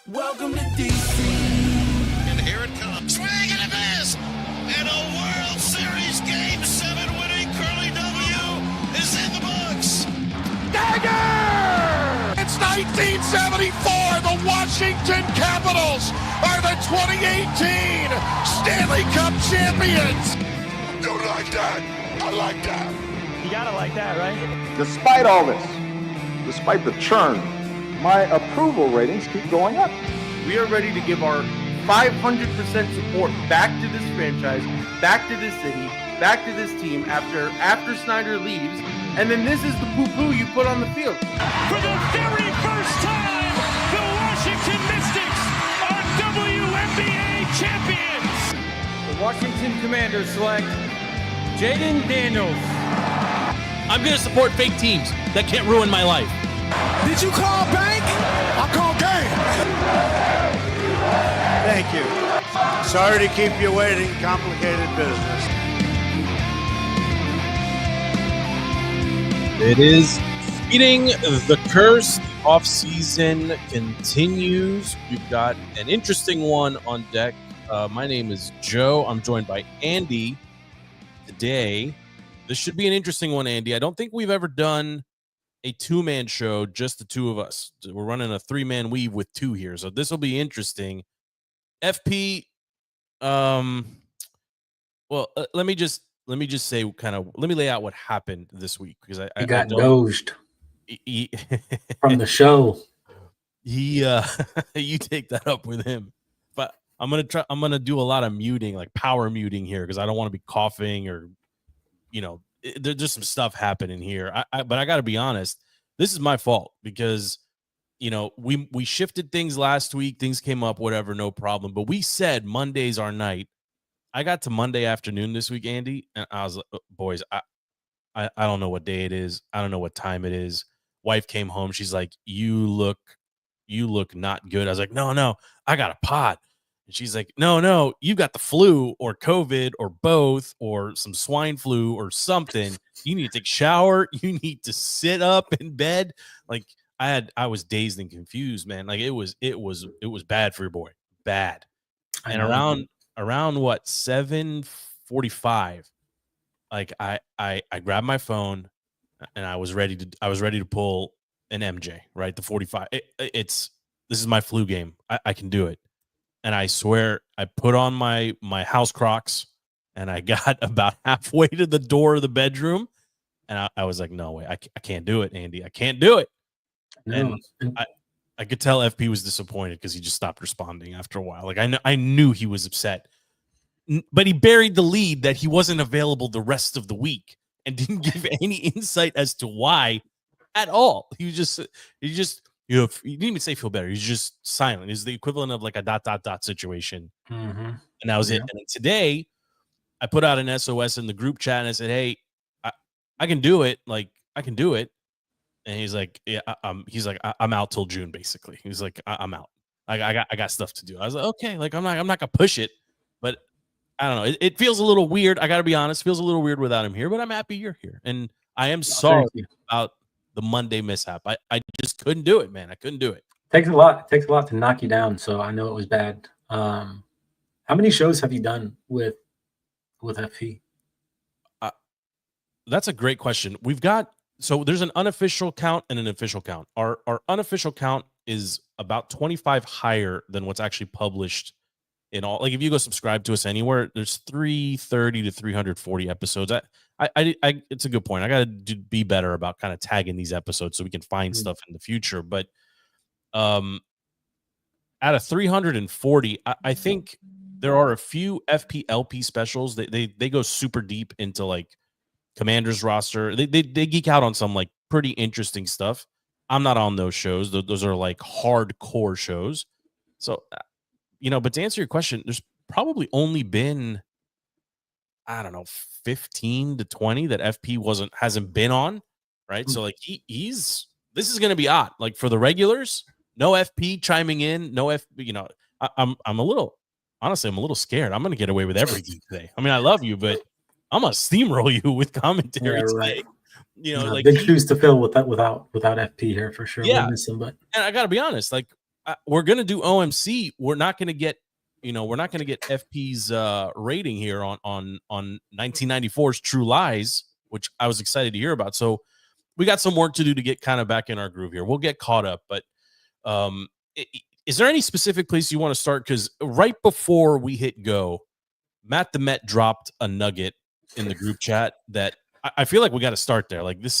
Welcome to DC. And here it comes. Swing and a miss. And a World Series Game 7 winning Curly W is in the books. Dagger! It's 1974. The Washington Capitals are the 2018 Stanley Cup champions. Don't like that. I like that. You gotta like that, right? Despite all this, despite the churn, my approval ratings keep going up. We are ready to give our 500% support back to this franchise, back to this city, back to this team after Snyder leaves. And then this is the poo-poo you put on the field. For the very first time, the Washington Mystics are WNBA champions. The Washington Commanders select Jaden Daniels. I'm going to support fake teams that can't ruin my life. Did you call bank? I call game. Thank you. Sorry to keep you waiting. Complicated business. It is feeding the curse. The off-season continues. We've got an interesting one on deck. My name is Joe. I'm joined by Andy today. This should be an interesting one, Andy. I don't think we've ever done a two-man show, just the two of us. We're running a three-man weave with two here, so this will be interesting. FP, well, let me just say let me lay out what happened this week, because I got dozed from the show. You take that up with him, but I'm gonna do a lot of muting, like power muting here, because I don't want to be coughing or, there's just some stuff happening here. But I got to be honest, this is my fault, because, we shifted things last week. Things came up, whatever, no problem. But we said Monday's our night. I got to Monday afternoon this week, Andy, and I was like, boys, I don't know what day it is. I don't know what time it is. Wife came home. She's like, you look not good. I was like, no, I got a pot. And she's like, no, you got the flu or COVID or both or some swine flu or something. You need to take a shower. You need to sit up in bed. Like I was dazed and confused, man. Like it was bad for your boy. Bad. And around what, 7:45, like I grabbed my phone and I was ready to pull an MJ, right? The 45. This is my flu game. I can do it. And I swear I put on my house Crocs and I got about halfway to the door of the bedroom. And I was like, no way, I can't do it, Andy. I can't do it. No. And I could tell FP was disappointed because he just stopped responding after a while. Like I knew he was upset, but he buried the lead that he wasn't available the rest of the week and didn't give any insight as to why at all. He didn't even say feel better. He's just silent. It's the equivalent of like a ... situation. Mm-hmm. And that was it. And then today I put out an SOS in the group chat and I said, hey, I can do it. Like I can do it. And he's like, yeah, I'm out till June, basically. He's like, I'm out. I got stuff to do. I was like, okay, like I'm not gonna push it, but I don't know. It feels a little weird. I gotta be honest, feels a little weird without him here, but I'm happy you're here. And I am sorry about the Monday mishap. I just couldn't do it, man. I couldn't do it. Takes a lot to knock you down. So I know it was bad. How many shows have you done with FP? That's a great question. So there's an unofficial count and an official count. Our unofficial count is about 25 higher than what's actually published in all. Like if you go subscribe to us anywhere, there's 330 to 340 episodes. It's a good point. I got to be better about kind of tagging these episodes so we can find stuff in the future. But out of 340, I think there are a few FPLP specials. They go super deep into like Commanders roster. They geek out on some like pretty interesting stuff. I'm not on those shows. Those are like hardcore shows. So, but to answer your question, there's probably only been, I don't know, 15 to 20 that FP hasn't been on, right? So like this is going to be odd. Like for the regulars, no FP chiming in, no I'm a little scared. I'm going to get away with everything today. I mean, I love you, but I'm gonna steamroll you with commentary today. Like big shoes to fill without FP here for sure. Yeah, and I gotta be honest, like we're going to do OMC. We're not going to get, we're not going to get FP's rating here on 1994's True Lies, which I was excited to hear about. So we got some work to do to get kind of back in our groove here. We'll get caught up, but is there any specific place you want to start? Because right before we hit go, Matt the Met dropped a nugget in the group chat that I feel like we got to start there. Like it's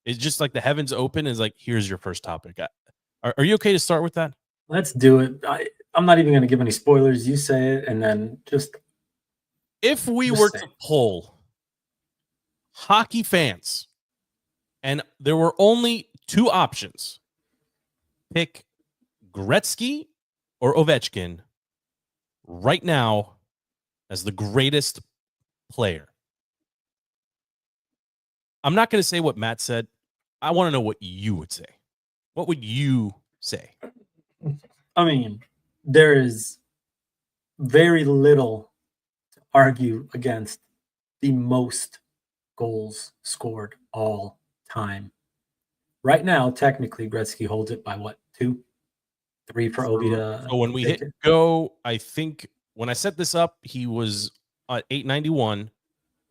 just like the heavens open is like, here's your first topic. Are you okay to start with that? Let's do it. I'm not even going to give any spoilers. You say it, and then just. If we were to poll hockey fans, and there were only two options, pick Gretzky or Ovechkin right now as the greatest player. I'm not going to say what Matt said. I want to know what you would say. What would you say? I mean, there is very little to argue against the most goals scored all time. Right now, technically, Gretzky holds it by what, 2? 3 for Ovi to. So when we hit go, I think when I set this up, he was at 891.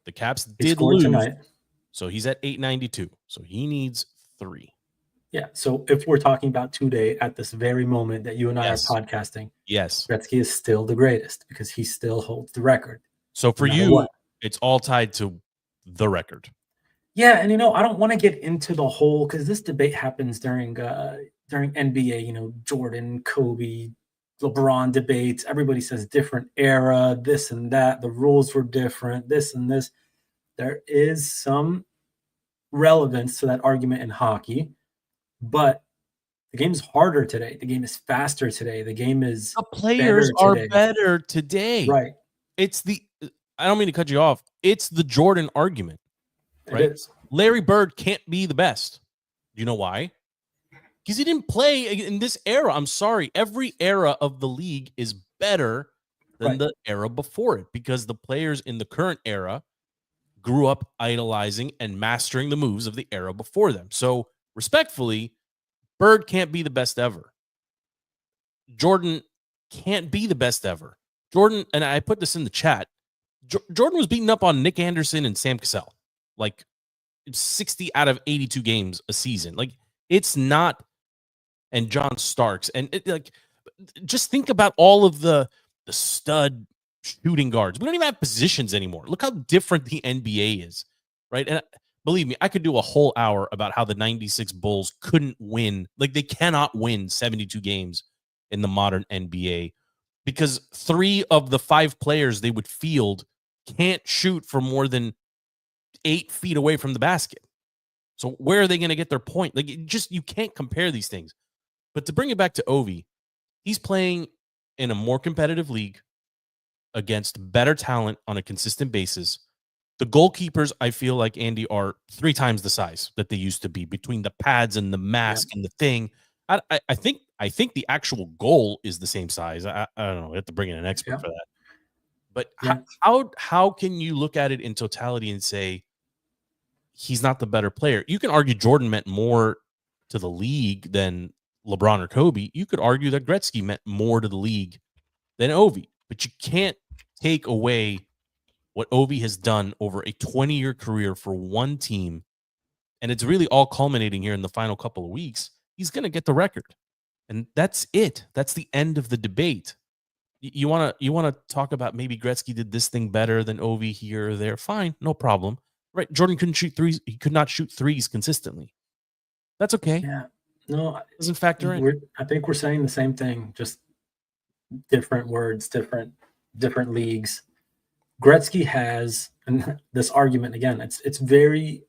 The Caps did lose tonight, so he's at 892. So he needs 3. Yeah. So if we're talking about today, at this very moment that you and I are podcasting, yes, Gretzky is still the greatest because he still holds the record. So for you, it's all tied to the record. Yeah, and I don't want to get into the whole, because this debate happens during NBA. Jordan, Kobe, LeBron debates. Everybody says different era, this and that. The rules were different, this and this. There is some relevance to that argument in hockey, but the game is harder today. The game is faster today. The game is the players are better today. Right. I don't mean to cut you off. It's the Jordan argument. Right? It is. Larry Bird can't be the best. Do you know why? Because he didn't play in this era. I'm sorry. Every era of the league is better than the era before it, because the players in the current era grew up idolizing and mastering the moves of the era before them. So respectfully, Bird can't be the best ever. Jordan can't be the best ever. Jordan, and I put this in the chat, Jordan was beating up on Nick Anderson and Sam Cassell, like 60 out of 82 games a season. Like it's not, and John Starks, and just think about all of the stud shooting guards. We don't even have positions anymore. Look how different the NBA is, right? And believe me, I could do a whole hour about how the 96 Bulls couldn't win. Like they cannot win 72 games in the modern NBA because 3 of the 5 players they would field can't shoot for more than 8 feet away from the basket. So where are they going to get their point? Like you can't compare these things. But to bring it back to Ovi, he's playing in a more competitive league against better talent on a consistent basis. The goalkeepers, I feel like, Andy, are 3 times the size that they used to be between the pads and the mask and the thing. I think the actual goal is the same size. I don't know. I have to bring in an expert for that. But how can you look at it in totality and say he's not the better player? You can argue Jordan meant more to the league than LeBron or Kobe. You could argue that Gretzky meant more to the league than Ovi. But you can't take away what Ovi has done over a 20-year career for one team, and it's really all culminating here in the final couple of weeks. He's going to get the record, and that's it. That's the end of the debate. You want to talk about maybe Gretzky did this thing better than Ovi here or there. Fine, no problem. Right? Jordan couldn't shoot threes. He could not shoot threes consistently. That's okay. Yeah. No, doesn't factor in. I think we're saying the same thing, just different words, different leagues. Gretzky has, and this argument again, it's very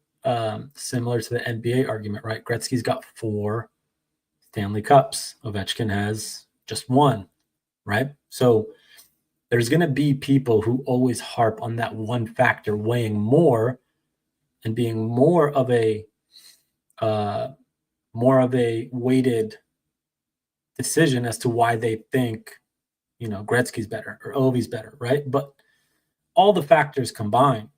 similar to the NBA argument, right? Gretzky's got 4 Stanley Cups. Ovechkin has just 1, right? So there's going to be people who always harp on that one factor weighing more and being more of a weighted decision as to why they think, Gretzky's better or Ovi's better, right? But all the factors combined,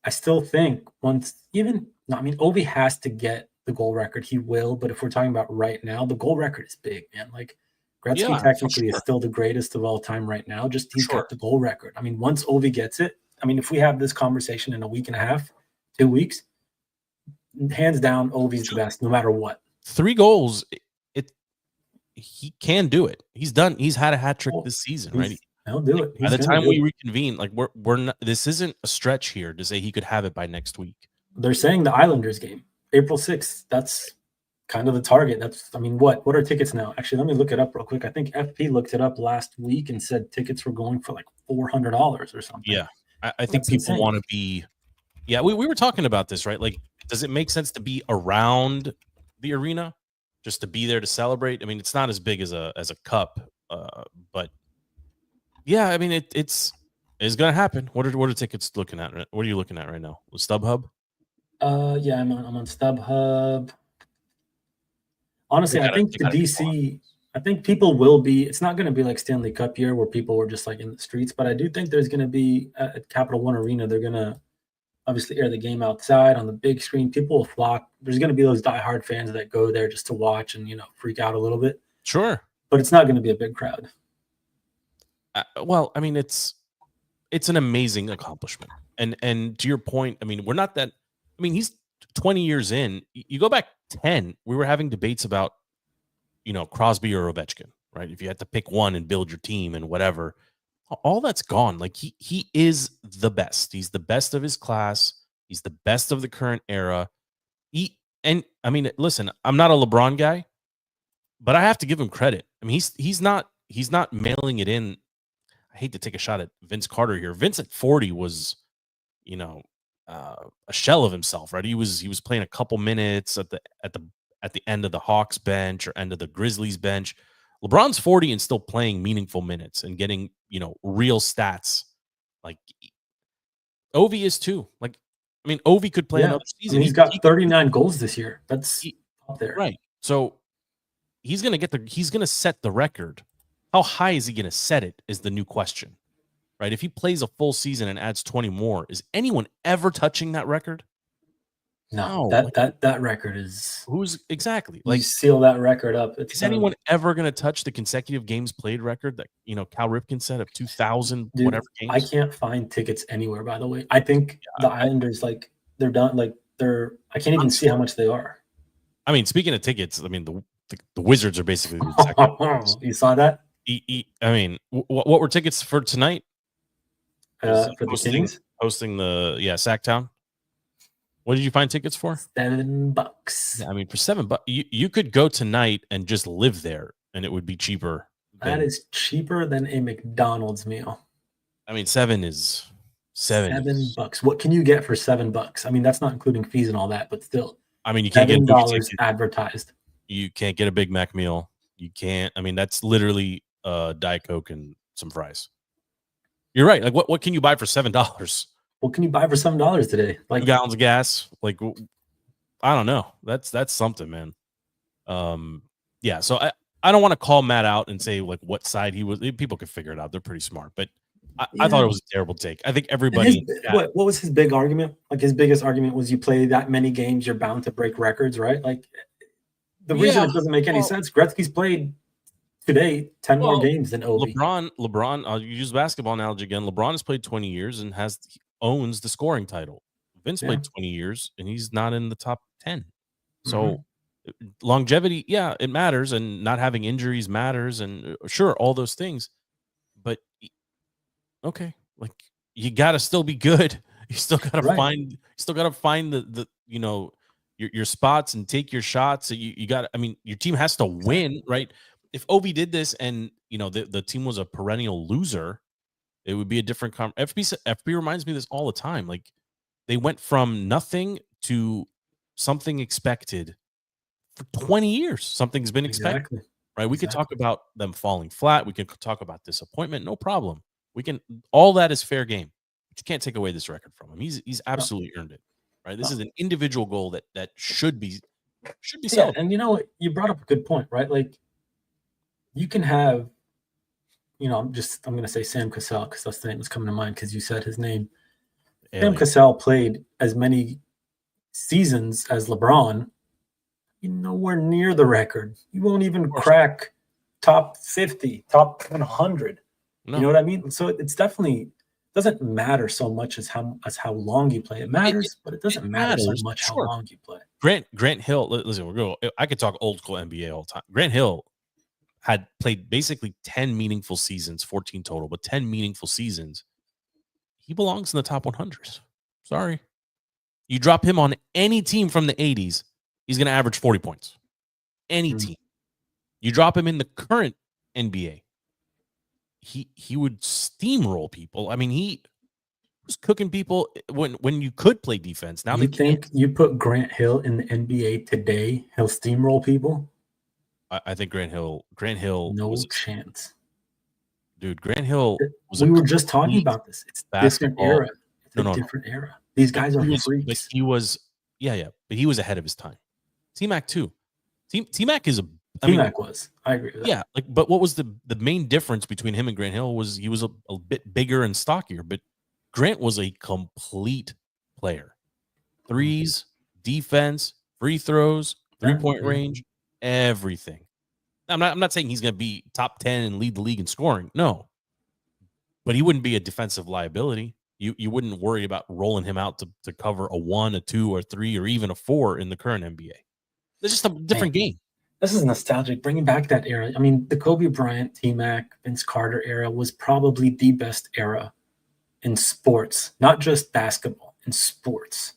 I still think Ovi has to get the goal record, he will. But if we're talking about right now, the goal record is big, man. Like Gretzky Yeah, technically is still the greatest of all time right now. Just he's got the goal record. I mean, once Ovi gets it, I mean, if we have this conversation in a week and a half, 2 weeks, hands down, Ovi's the best, no matter what. 3 goals. He can do it. He's had a hat trick this season, right? He'll do it. By the time we reconvene, like we're not. This isn't a stretch here to say he could have it by next week. They're saying the Islanders game, April 6th. That's kind of the target. I mean, what are tickets now? Actually, let me look it up real quick. I think FP looked it up last week and said tickets were going for like $400 or something. Yeah, I think people want to be. Yeah, we were talking about this, right? Like, does it make sense to be around the arena? Just to be there to celebrate. I mean, it's not as big as a cup, but yeah, I mean, it's going to happen. What are tickets looking at? What are you looking at right now? StubHub? Yeah, I'm on StubHub. Honestly, I think the DC. I think people will be. It's not going to be like Stanley Cup year where people were just like in the streets, but I do think there's going to be at Capital One Arena. They're going to obviously air the game outside on the big screen. People will flock. There's going to be those diehard fans that go there just to watch and, freak out a little bit. Sure. But it's not going to be a big crowd. Well, I mean, it's an amazing accomplishment. And to your point, I mean, we're not that, I mean, he's 20 years in. You go back 10, we were having debates about, Crosby or Ovechkin, right? If you had to pick one and build your team and whatever. All that's gone. Like he is the best. He's the best of his class. He's the best of the current era. I mean, listen, I'm not a LeBron guy, but I have to give him credit. I mean, he's not mailing it in. I hate to take a shot at Vince Carter here. Vince at 40 was, a shell of himself, right? He was playing a couple minutes at the end of the Hawks bench or end of the Grizzlies bench. LeBron's 40 and still playing meaningful minutes and getting, real stats. Like Ovi is too. Like, I mean, Ovi could play another season. I mean, he's got 39 goals this year. That's up there. Right. So he's going to set the record. How high is he going to set it is the new question, right? If he plays a full season and adds 20 more, is anyone ever touching that record? No, that record is who's exactly like seal that record up. Is anyone ever going to touch the consecutive games played record that Cal Ripken set of 2,000 whatever games? I can't find tickets anywhere. By the way, I think the Islanders they're done. Like I can't even see how much they are. I mean, speaking of tickets, I mean the Wizards are basically the second. You saw that? I mean, what were tickets for tonight? For the Kings hosting the Sacktown. What did you find tickets for? $7. Yeah, I mean, for $7, you could go tonight and just live there, and it would be cheaper. That is cheaper than a McDonald's meal. I mean, $7. $7. What can you get for $7? I mean, that's not including fees and all that, but still. I mean, you can't get $7 advertised. You can't get a Big Mac meal. You can't. I mean, that's literally Diet Coke and some fries. You're right. Like, what can you buy for $7? What can you buy for $7 today? Like 2 gallons of gas. Like, I don't know. That's something, man. Yeah. So I don't want to call Matt out and say like what side he was. People could figure it out. They're pretty smart, but I thought it was a terrible take. I think everybody. What was his big argument? Like his biggest argument was you play that many games, you're bound to break records, right? Like the reason it doesn't make any sense. Gretzky's played today 10 more games than Ovi. LeBron. I'll use basketball analogy again. LeBron has played 20 years and owns the scoring title. Vince played 20 years and he's not in the top 10. So longevity, it matters, and not having injuries matters, and sure, all those things. But okay, like you gotta still be good. You still gotta find the your spots and take your shots. So you got. I mean, your team has to win, right? If Ovi did this and the team was a perennial loser, it would be a different FP reminds me of this all the time. Like they went from nothing to something expected for 20 years. Something's been expected, right? We could talk about them falling flat. We can talk about disappointment. No problem. We can. All that is fair game. But you can't take away this record from him. He's absolutely earned it, right? This is an individual goal that should be celebrated. And you brought up a good point, right? Like you can have. I'm going to say Sam Cassell because that's the name that's coming to mind because you said his name. Sam Cassell played as many seasons as LeBron, you're nowhere near the record. You won't even crack top 50, top 100. No. You know what I mean? So it's definitely doesn't matter so much as how long you play. It matters, but it doesn't matter so much how long you play. Grant Hill, listen, I could talk old school NBA all the time. Grant Hill had played basically 10 meaningful seasons, 14 total, but 10 meaningful seasons. He belongs in the top 100. Sorry. You drop him on any team from the 80s, he's going to average 40 points. Any team. You drop him in the current NBA, he would steamroll people. I mean, he was cooking people when you could play defense. Now you think you put Grant Hill in the NBA today, he'll steamroll people? I think Grant Hill no chance. Dude, Grant Hill was we were just talking about this. It's a different era. It's a different era. These guys are freaks. But he was but he was ahead of his time. T-Mac too. T-Mac is T-Mac was. I agree with that. Yeah, but what was the main difference between him and Grant Hill was he was a bit bigger and stockier, but Grant was a complete player. Threes, defense, free throws, 3-point range, everything. I'm not saying he's going to be top 10 and lead the league in scoring. No. But he wouldn't be a defensive liability. You wouldn't worry about rolling him out to cover a 1, a 2, or 3, or even a 4 in the current NBA. It's just a different game. This is nostalgic, bringing back that era. I mean, the Kobe Bryant, T-Mac, Vince Carter era was probably the best era in sports, not just basketball, in sports.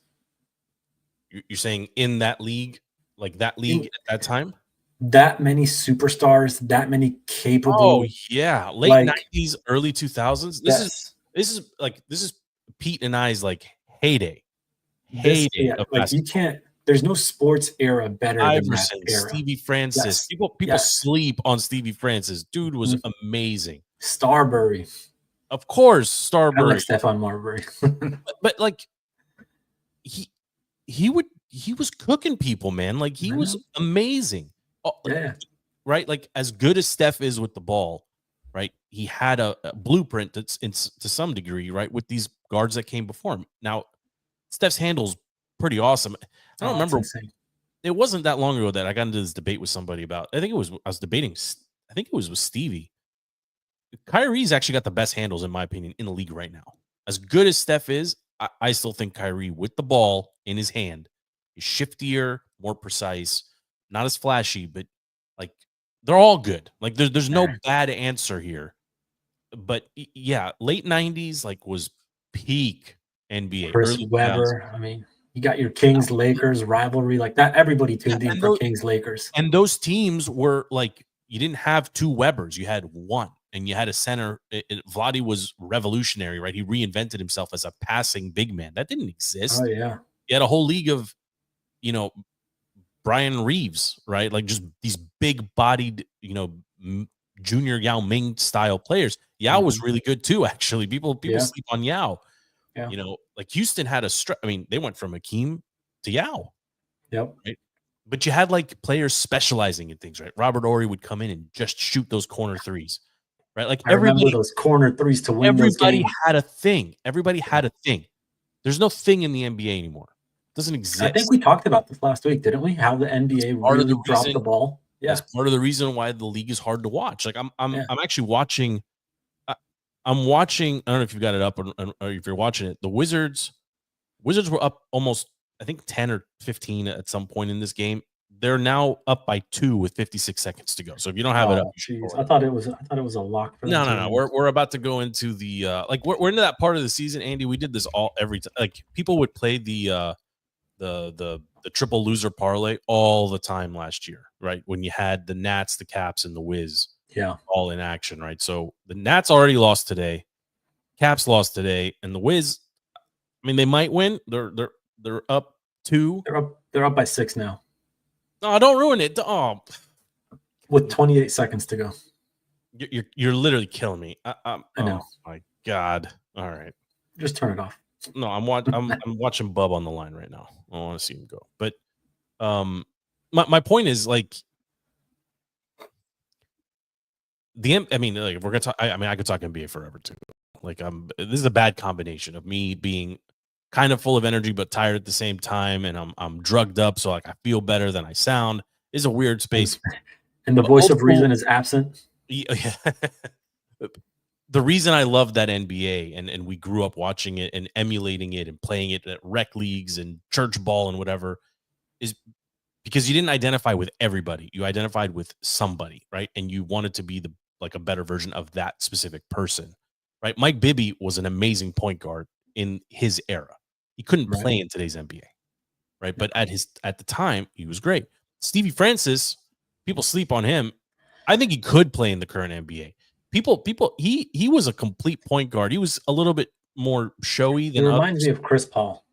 You're saying in that league, like that league at that time? That many superstars, that many capable. Oh yeah, late 90s, early 2000s. This is Pete and I's like heyday. Like you can't. There's no sports era better than that era. Stevie Francis. Yes. People sleep on Stevie Francis. Dude was amazing. Starbury. Of course, Starbury. I like Stephon Marbury. but like he was cooking people, man. Like he was amazing. Yeah. Right? Like as good as Steph is with the ball, right? He had a blueprint that's to some degree, right? With these guards that came before him. Now, Steph's handle's pretty awesome. I don't remember. It wasn't that long ago that I got into this debate with somebody about. I think it was with Stevie. Kyrie's actually got the best handles, in my opinion, in the league right now. As good as Steph is, I still think Kyrie with the ball in his hand is shiftier, more precise, not as flashy, but like they're all good. Like there's no bad answer here. But yeah, late 90s like was peak NBA. Chris Webber. I mean, you got your Kings Lakers rivalry like that. Everybody tuned in for Kings Lakers. And those teams were like, you didn't have two Webbers, you had one, and you had a center. Vlade was revolutionary, right? He reinvented himself as a passing big man. That didn't exist. Oh yeah. You had a whole league of, Brian Reeves, right? Like just these big bodied, junior Yao Ming style players. Yao was really good too, actually. People sleep on Yao. Yeah. Like Houston had they went from Hakeem to Yao. Yep. Right? But you had like players specializing in things, right? Robert Ory would come in and just shoot those corner threes, right? Like I remember those corner threes to win those games. Everybody had a thing. Everybody had a thing. There's no thing in the NBA anymore. It doesn't exist. I think we talked about this last week, didn't we? How the NBA really dropped the ball. Yeah. That's part of the reason why the league is hard to watch. Like I'm actually watching. I'm watching. I don't know if you've got it up or if you're watching it. The Wizards were up almost, I think 10 or 15 at some point in this game. They're now up by 2 with 56 seconds to go. So if you don't have it up, I thought it was a lock for them. No. We're about to go into the we're into that part of the season, Andy. We did this every time. Like people would play the triple loser parlay all the time last year, right? When you had the Nats, the Caps, and the Wiz, all in action, right? So the Nats already lost today, Caps lost today, and the Wiz, I mean, they might win. They're up 2. They're up by 6 now. No, don't ruin it. Oh, with 28 seconds to go. You're literally killing me. I know. Oh my God. All right. Just turn it off. No, I'm watching Bub on the line right now. I want to see him go. But my point is like if we're gonna talk, I could talk NBA forever too. Like this is a bad combination of me being kind of full of energy but tired at the same time, and I'm drugged up, so like I feel better than I sound. It's a weird space. And the voice of reason is absent. Yeah. The reason I love that NBA and we grew up watching it and emulating it and playing it at rec leagues and church ball and whatever is because you didn't identify with everybody. You identified with somebody, right? And you wanted to be a better version of that specific person, right? Mike Bibby was an amazing point guard in his era. He couldn't play in today's NBA, right? But at the time, he was great. Stevie Francis, people sleep on him. I think he could play in the current NBA. He was a complete point guard. He was a little bit more showy than He reminds me of Chris Paul.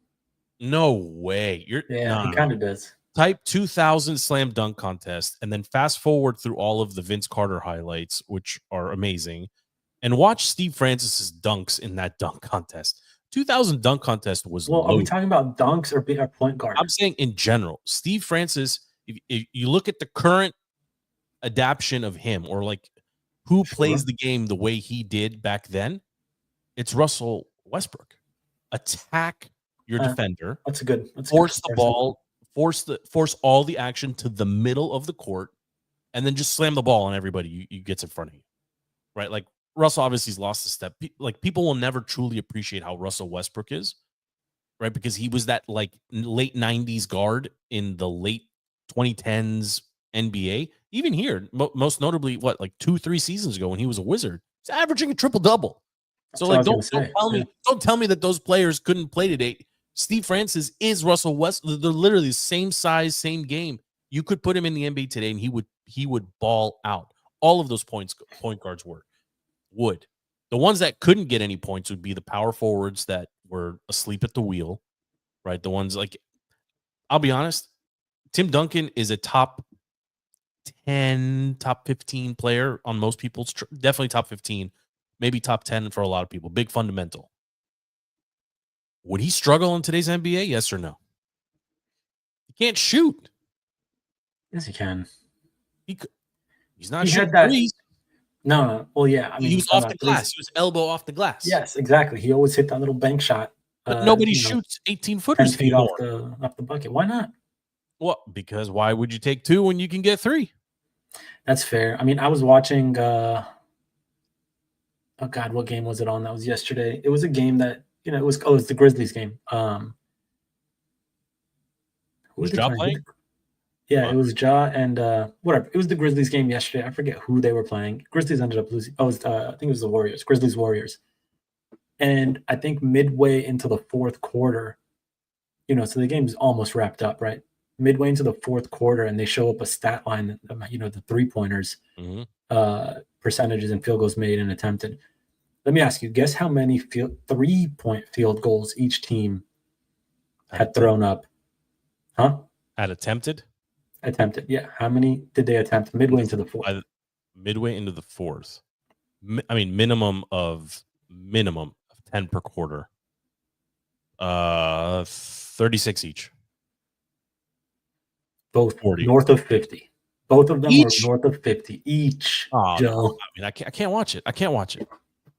No way. He kind of does. Type 2000 slam dunk contest and then fast forward through all of the Vince Carter highlights, which are amazing, and watch Steve Francis's dunks in that dunk contest. 2000 dunk contest was Well, are we talking about dunks or point guard? I'm saying in general. Steve Francis, if you look at the current adaptation of him, or like who plays the game the way he did back then, it's Russell Westbrook. Attack your defender. That's a good. Force the ball. Force all the action to the middle of the court, and then just slam the ball on everybody you gets in front of you. Right? Like Russell obviously lost a step. Like people will never truly appreciate how Russell Westbrook is, right? Because he was that like late 90s guard in the late 2010s NBA. Even here, most notably, like 2-3 seasons ago when he was a Wizard, he's averaging a triple-double. So like, don't tell me that those players couldn't play today. Steve Francis is Russell Westbrook. They're literally the same size, same game. You could put him in the NBA today, and he would ball out. All of those point guards would. The ones that couldn't get any points would be the power forwards that were asleep at the wheel, right? The ones like, I'll be honest, Tim Duncan is a top 10, top 15 player on most people's, definitely top 15, maybe top 10 for a lot of people. Big fundamental. Would he struggle in today's NBA? Yes or no? He can't shoot. Yes, he can. He's not shooting threes. No. Well, yeah. I mean, he was off the glass. He was elbow off the glass. Yes, exactly. He always hit that little bank shot. But nobody shoots 18-footers 10 feet off the bucket. Why not? Well, because why would you take 2 when you can get 3? That's fair. I mean, I was watching oh God, what game was it on? That was yesterday. It was a game that, it was the Grizzlies game. Who was Ja playing? Yeah, it was Ja and whatever. It was the Grizzlies game yesterday. I forget who they were playing. Grizzlies ended up losing. I think it was the Warriors. Grizzlies Warriors. And I think midway into the fourth quarter, so the game's almost wrapped up, right? Midway into the fourth quarter, and they show up a stat line, the 3-pointers, percentages and field goals made and attempted. Let me ask you, guess how many 3-point field goals each team had thrown up? Huh? Had attempted? Attempted, yeah. How many did they attempt midway into the fourth? Midway into the fourth. I mean, minimum of 10 per quarter. 36 each. Both 40. North of 50. Both of them were north of 50 each. Oh, Joe. No. I mean, I can't watch it.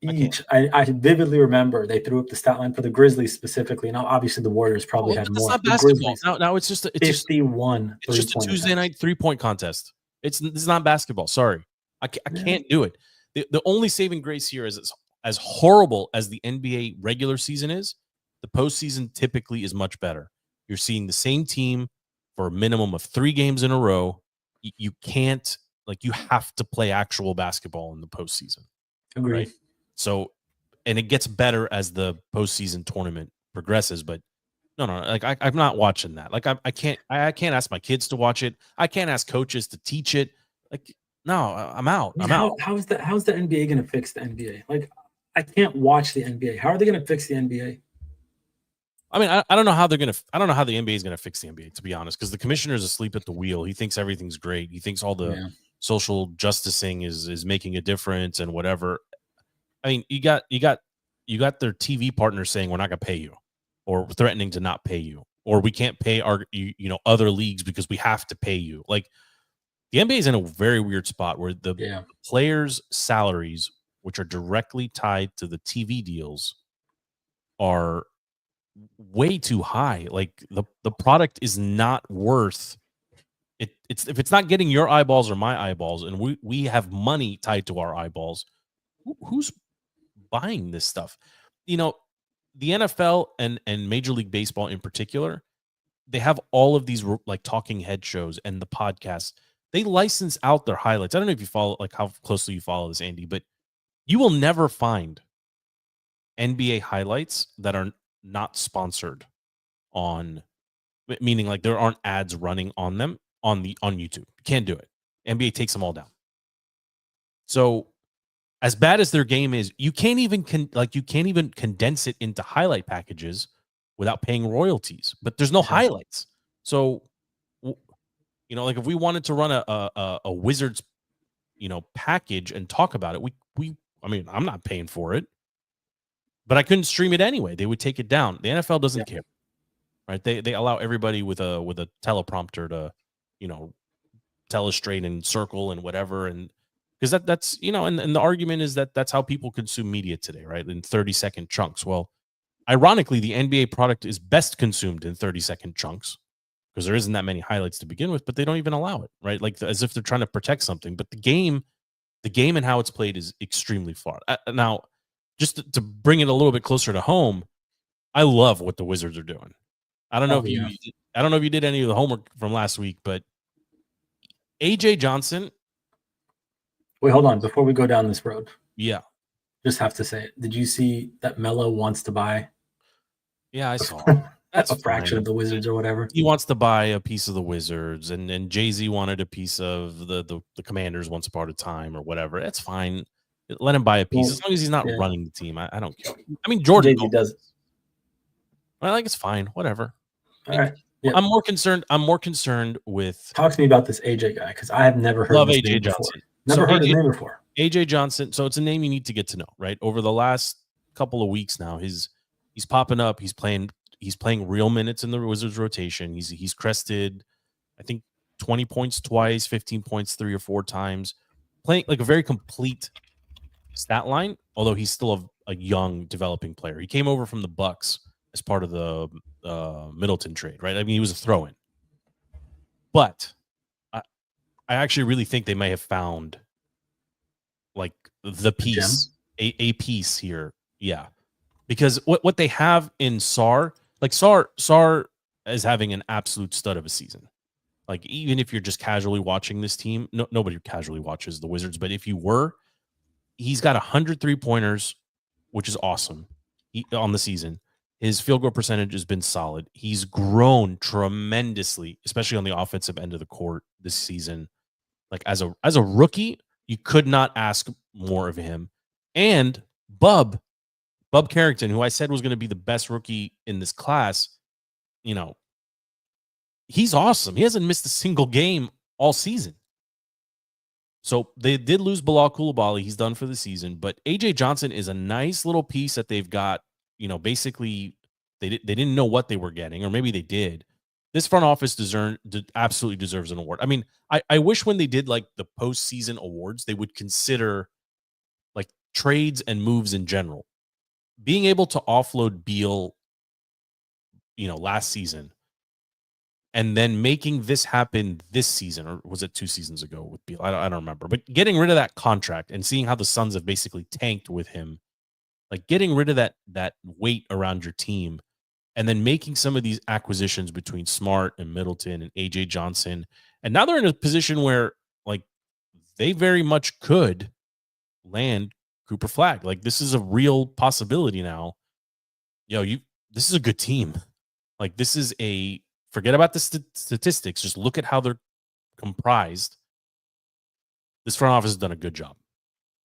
Each. I vividly remember they threw up the stat line for the Grizzlies specifically. Now, obviously, the Warriors probably had more. It's not basketball. Now it's just 51. It's just a Tuesday night 3-point contest. It's not basketball. Sorry, I can't do it. The only saving grace here is as horrible as the NBA regular season is, the postseason typically is much better. You're seeing the same team for a minimum of 3 games in a row. You can't, you have to play actual basketball in the postseason. Agreed. Right? So, and it gets better as the postseason tournament progresses, but no, I'm not watching that. I can't ask my kids to watch it. I can't ask coaches to teach it. No, I'm out. Out. How's the NBA going to fix the NBA? I can't watch the NBA. How are they going to fix the NBA? I mean, I don't know how I don't know how the NBA is going to fix the NBA, to be honest, because the commissioner's asleep at the wheel. He thinks everything's great. He thinks all the social justicing is making a difference and whatever. I mean, you got their TV partners saying we're not going to pay you, or threatening to not pay you, or we can't pay our other leagues because we have to pay you. The NBA is in a very weird spot where the players' salaries, which are directly tied to the TV deals, are way too high. Like the product is not worth it. It's if it's not getting your eyeballs or my eyeballs, and we have money tied to our eyeballs, who's buying this stuff? You know, the NFL and Major League Baseball in particular, they have all of these like talking head shows and the podcasts. They license out their highlights. I don't know if you follow, like how closely you follow this, Andy, but you will never find NBA highlights that are not sponsored on, meaning like there aren't ads running on them on YouTube. You can't do it. NBA takes them all down. So as bad as their game is, you can't even condense it into highlight packages without paying royalties. But there's no highlights. So, you know, like if we wanted to run a Wizards, you know, package and talk about it, I mean, I'm not paying for it, but I couldn't stream it anyway. They would take it down. The NFL doesn't care, right? They allow everybody with a teleprompter to, you know, tell us straight and circle and whatever, and because that's you know, and the argument is that that's how people consume media today, right? In 30-second chunks. Well, ironically, the NBA product is best consumed in 30-second chunks because there isn't that many highlights to begin with, but they don't even allow it, right? Like as if they're trying to protect something. But the game and how it's played is extremely flawed. Now, just to bring it a little bit closer to home, I love what the Wizards are doing. I don't know if you did any of the homework from last week, but AJ Johnson. Wait, hold on. Before we go down this road. Yeah. Just have to say it. Did you see that Melo wants to buy? Yeah, I saw. That's a fraction of the Wizards or whatever. He wants to buy a piece of the Wizards, and Jay-Z wanted a piece of the Commanders once upon a time or whatever. That's fine. Let him buy a piece as long as he's not running the team. I don't care. I mean, Jordan Jay-Z does it. I think it's fine. Whatever. All right. Yeah. I'm more concerned with. Talk to me about this AJ guy because I have never heard of AJ Johnson. Never heard his name before. AJ Johnson. So it's a name you need to get to know, right? Over the last couple of weeks now, he's popping up. He's playing real minutes in the Wizards rotation. He's crested, I think, 20 points twice, 15 points 3 or 4 times, playing like a very complete stat line. Although he's still a young developing player. He came over from the Bucks as part of the Middleton trade, right? I mean, he was a throw-in, but I actually really think they may have found like the piece, a piece here. Yeah. Because what they have in Sar is having an absolute stud of a season. Like, even if you're just casually watching this team, nobody casually watches the Wizards, but if you were, he's got 100 3-pointers, which is awesome on the season. His field goal percentage has been solid. He's grown tremendously, especially on the offensive end of the court this season. Like as a rookie, you could not ask more of him. And Bub Carrington, who I said was going to be the best rookie in this class, you know, he's awesome. He hasn't missed a single game all season. So they did lose Bilal Coulibaly. He's done for the season. But AJ Johnson is a nice little piece that they've got. You know, basically, they didn't know what they were getting, or maybe they did. This front office absolutely deserves an award. I mean, I wish when they did like the postseason awards, they would consider like trades and moves in general. Being able to offload Beal, you know, last season, and then making this happen this season, or was it 2 seasons ago with Beal? I don't remember. But getting rid of that contract and seeing how the Suns have basically tanked with him, like getting rid of that weight around your team, and then making some of these acquisitions between Smart and Middleton and AJ Johnson. And now they're in a position where like they very much could land Cooper Flagg. Like this is a real possibility now. This is a good team. Like this is forget about the statistics. Just look at how they're comprised. This front office has done a good job.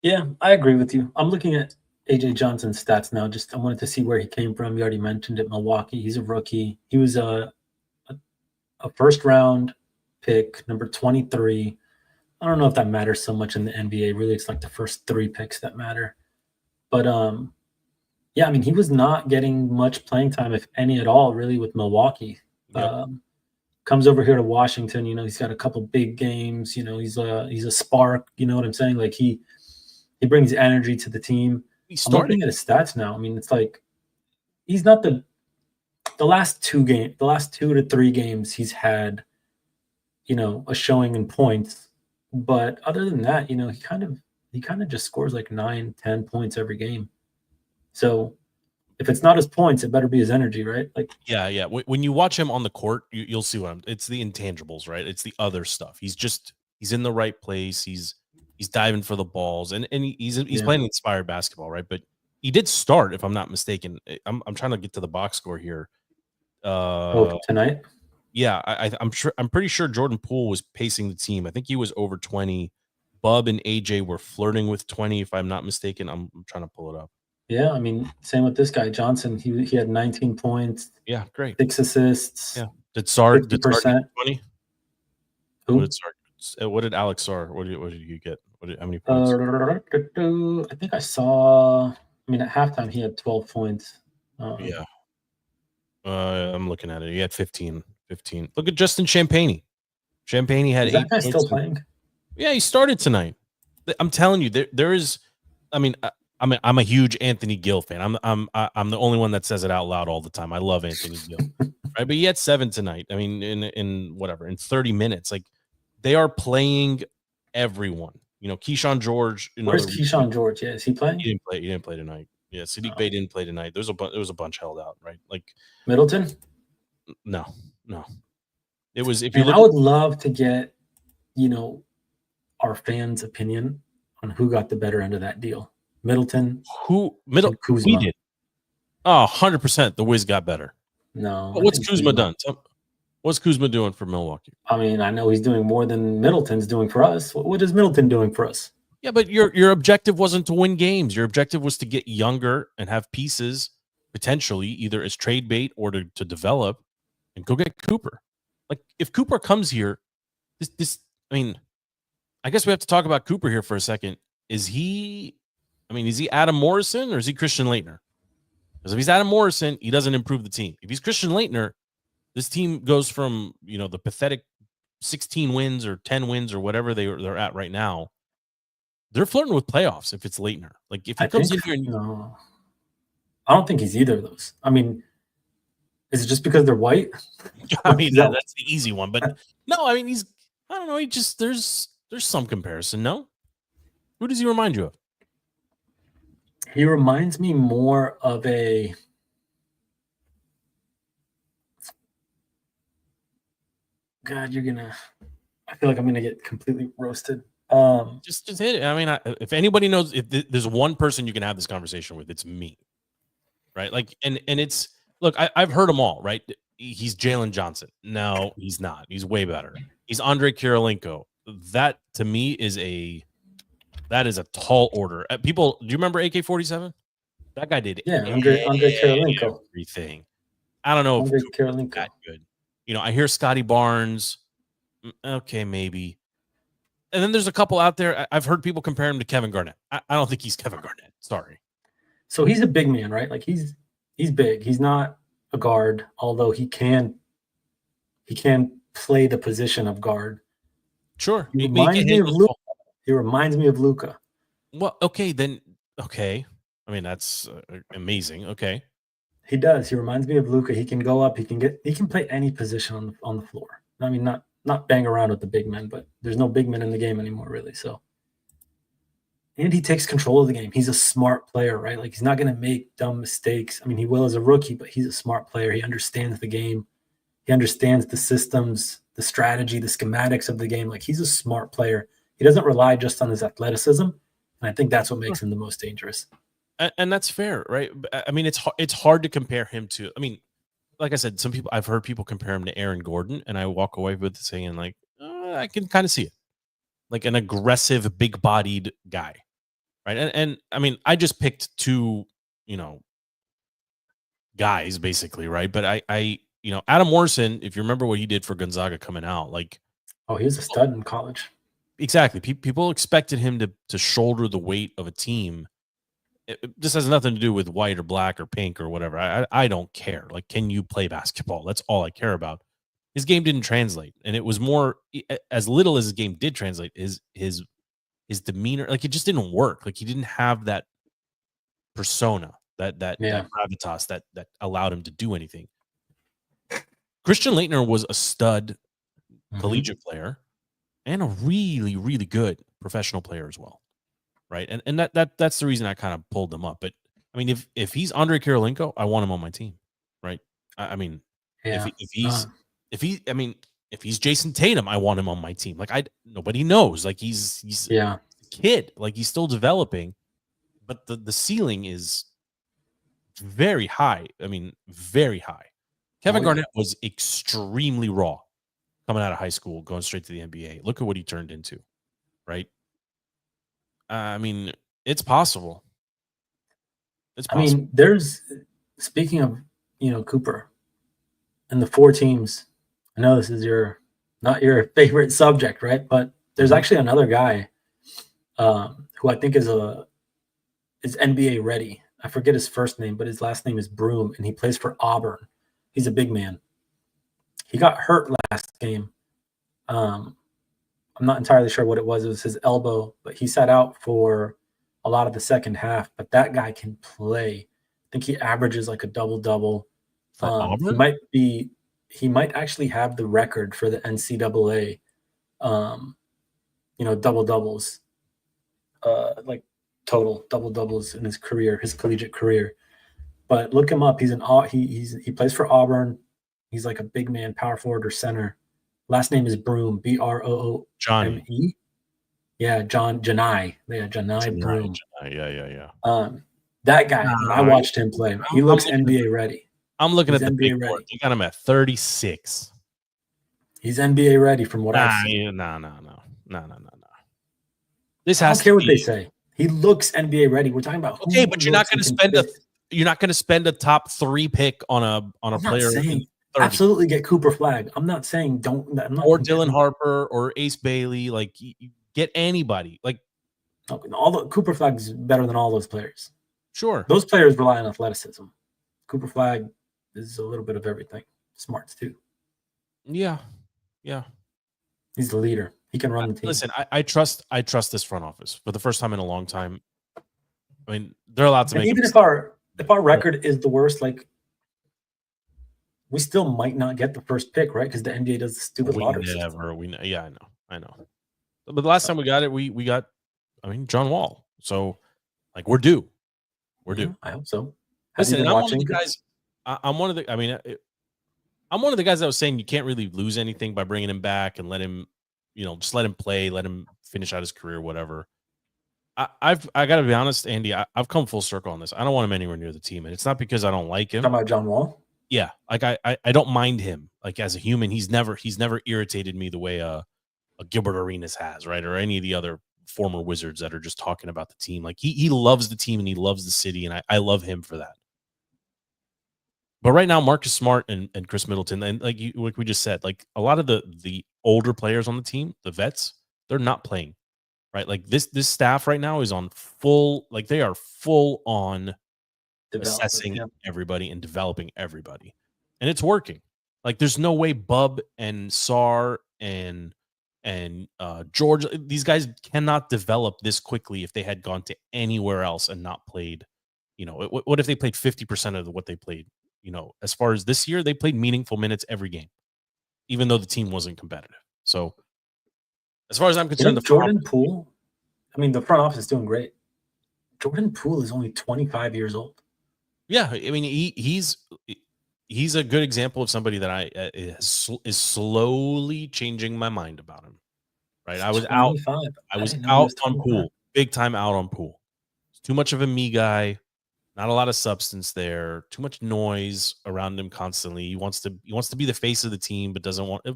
Yeah, I agree with you. I'm looking at AJ Johnson's stats now. I wanted to see where he came from. You already mentioned it, Milwaukee. He's a rookie. He was a first round pick, number 23. I don't know if that matters so much in the NBA. Really, it's like the first 3 picks that matter. But yeah, I mean, he was not getting much playing time, if any at all, really, with Milwaukee. Yep. Comes over here to Washington. You know, he's got a couple big games. You know, he's a spark. You know what I'm saying? Like he brings energy to the team. I'm looking at his stats now. I mean, it's like he's not the the last 2 to 3 games, he's had, a showing in points. But other than that, he kind of just scores like 9, 10 points every game. So if it's not his points, it better be his energy, right? Like, yeah. When you watch him on the court, you'll see it's the intangibles, right? It's the other stuff. He's in the right place. He's diving for the balls, and he's playing inspired basketball, right? But he did start, if I'm not mistaken. I'm trying to get to the box score here. Tonight? Yeah, I'm pretty sure Jordan Poole was pacing the team. I think he was over 20. Bub and AJ were flirting with 20, if I'm not mistaken. I'm trying to pull it up. Yeah, I mean, same with this guy Johnson. He had 19 points. Yeah, great. 6 assists. Yeah. Did Sarr 50%? 20? Who? What did Alex Sarr? What did you get? How many points? I think I saw. I mean, at halftime he had 12 points. Yeah. I'm looking at it. He had 15. Look at Justin Champagny. Champagny had 8 that guy points. Still playing? Yeah, he started tonight. I'm telling you, there is. I mean, I'm a huge Anthony Gill fan. I'm the only one that says it out loud all the time. I love Anthony Gill, right? But he had 7 tonight. I mean, in 30 minutes, like they are playing everyone. Keyshawn George. Where's Keyshawn George? Yeah, is he playing? He didn't play tonight. Yeah, Sadiq Bey didn't play tonight. There was a bunch held out, right? Like Middleton. No. It was if you. I would love to get, our fans' opinion on who got the better end of that deal. Middleton. Kuzma. We did. Oh, 100%. The Wiz got better. No. What's Kuzma done? What's Kuzma doing for Milwaukee? I mean, I know he's doing more than Middleton's doing for us. What is Middleton doing for us? Yeah, but your objective wasn't to win games. Your objective was to get younger and have pieces potentially either as trade bait or to develop and go get Cooper. Like if Cooper comes here, I mean, I guess we have to talk about Cooper here for a second. Is he Adam Morrison or is he Christian Laettner? Because if he's Adam Morrison, he doesn't improve the team. If he's Christian Laettner, this team goes from, the pathetic 16 wins or 10 wins or whatever they're at right now. They're flirting with playoffs if it's Laettner. Like if he comes in here and I don't think he's either of those. I mean, is it just because they're white? I mean, that's the easy one. But no, I mean, I don't know. He just, there's some comparison. No? Who does he remind you of? He reminds me more of a. God, I feel like I'm gonna get completely roasted. Just hit it. I mean, if anybody knows, if there's one person you can have this conversation with, it's me, right? Like, and it's look, I've heard them all, right? He's Jalen Johnson. No, he's not. He's way better. He's Andre Kirilenko. That to me is a tall order. People, do you remember AK-47? That guy did Andre Kirilenko. Everything. I don't know Andre if Kirilenko that good. I hear Scotty Barnes. Okay, maybe. And then there's a couple out there. I've heard people compare him to Kevin Garnett. I don't think he's Kevin Garnett. Sorry. So he's a big man, right? Like he's big. He's not a guard, although he can play the position of guard. Sure. He reminds me of Luka. Well, okay, then. Okay. I mean, that's amazing. Okay. He does. He reminds me of Luka. He can go up. He can play any position on the floor. I mean, not bang around with the big men, but there's no big men in the game anymore, really. So, and he takes control of the game. He's a smart player, right? Like he's not going to make dumb mistakes. I mean, he will as a rookie, but he's a smart player. He understands the game. He understands the systems, the strategy, the schematics of the game. Like he's a smart player. He doesn't rely just on his athleticism, and I think that's what makes him the most dangerous. And that's fair, right? I mean, it's hard to compare him to. I mean, like I said, I've heard people compare him to Aaron Gordon, and I walk away with saying like, I can kind of see it, like an aggressive, big-bodied guy, right? And I mean, I just picked 2, guys basically, right? But I Adam Morrison, if you remember what he did for Gonzaga coming out, like, he was a stud in college. Exactly. People expected him to shoulder the weight of a team. This has nothing to do with white or black or pink or whatever. I don't care. Like, can you play basketball? That's all I care about. His game didn't translate, and it was more as little as his game did translate. His demeanor, like it just didn't work. Like he didn't have that persona, that gravitas that allowed him to do anything. Christian Laettner was a stud collegiate player and a really, really good professional player as well. Right. And that's the reason I kind of pulled them up. But I mean, if he's Andre Kirilenko, I want him on my team. Right. I mean, Yeah. if he's Jason Tatum, I want him on my team. Like nobody knows. Like he's a kid. Like he's still developing, but the ceiling is very high. I mean, very high. Kevin Garnett was extremely raw coming out of high school, going straight to the NBA. Look at what he turned into, right? I mean, it's possible. It's possible. I mean, speaking of, Cooper and the 4 teams, I know this is not your favorite subject, right? But there's actually another guy who I think is NBA ready. I forget his first name, but his last name is Broom, and he plays for Auburn. He's a big man. He got hurt last game. I'm not entirely sure what it was. It was his elbow, but he sat out for a lot of the second half. But that guy can play. I think he averages like a double-double. He might actually have the record for the NCAA, double-doubles, like total double-doubles in his collegiate career. But look him up. He plays for Auburn. He's like a big man, power forward or center. Last name is Broom, Broome. Johnny. Yeah, Janai. Yeah, Janai Broom. Yeah. That guy, when I watched him play, he looks NBA ready. I'm looking at the NBA big ready. board. You got him at 36. He's NBA ready from what I've seen. No. I don't care what they say. He looks NBA ready. We're talking about but you're not going to spend a top 3 pick on a player. Absolutely get Cooper Flagg. I'm not saying don't. Or Dylan Harper or Ace Bailey. Like get anybody. Like Cooper Flagg is better than all those players. Sure, those players rely on athleticism. Cooper Flagg is a little bit of everything. Smarts too. Yeah. He's the leader. He can run the team. Listen, I trust this front office for the first time in a long time. I mean, they're allowed to make. Even if our record is the worst, like we still might not get the first pick, right? Because the NBA does the stupid lottery. Yeah, I know. But the last time we got it, we got, John Wall. So, like, we're due. I hope so. Listen, I'm one of the guys. I'm one of the guys that was saying you can't really lose anything by bringing him back and let him, just let him play, let him finish out his career, whatever. I got to be honest, Andy. I've come full circle on this. I don't want him anywhere near the team, and it's not because I don't like him. Talking about John Wall. Yeah, like I don't mind him. Like as a human, he's never irritated me the way a Gilbert Arenas has, right? Or any of the other former Wizards that are just talking about the team. Like he loves the team and he loves the city, and I love him for that. But right now, Marcus Smart and Chris Middleton, and like we just said, like a lot of the older players on the team, the vets, they're not playing, right? Like this staff right now is on full, like they are full on assessing everybody and developing everybody, and it's working. Like there's no way Bub and Sar and George, these guys cannot develop this quickly if they had gone to anywhere else and not played. What if they played 50% of what they played? As far as this year, they played meaningful minutes every game, even though the team wasn't competitive. So, as far as I'm concerned, the front office is doing great. Jordan Poole is only 25 years old. Yeah, I mean, he's a good example of somebody that is slowly changing my mind about him. Right, I was out on Poole, big time out on Poole. Too much of a me guy. Not a lot of substance there. Too much noise around him constantly. He wants to be the face of the team, but doesn't want.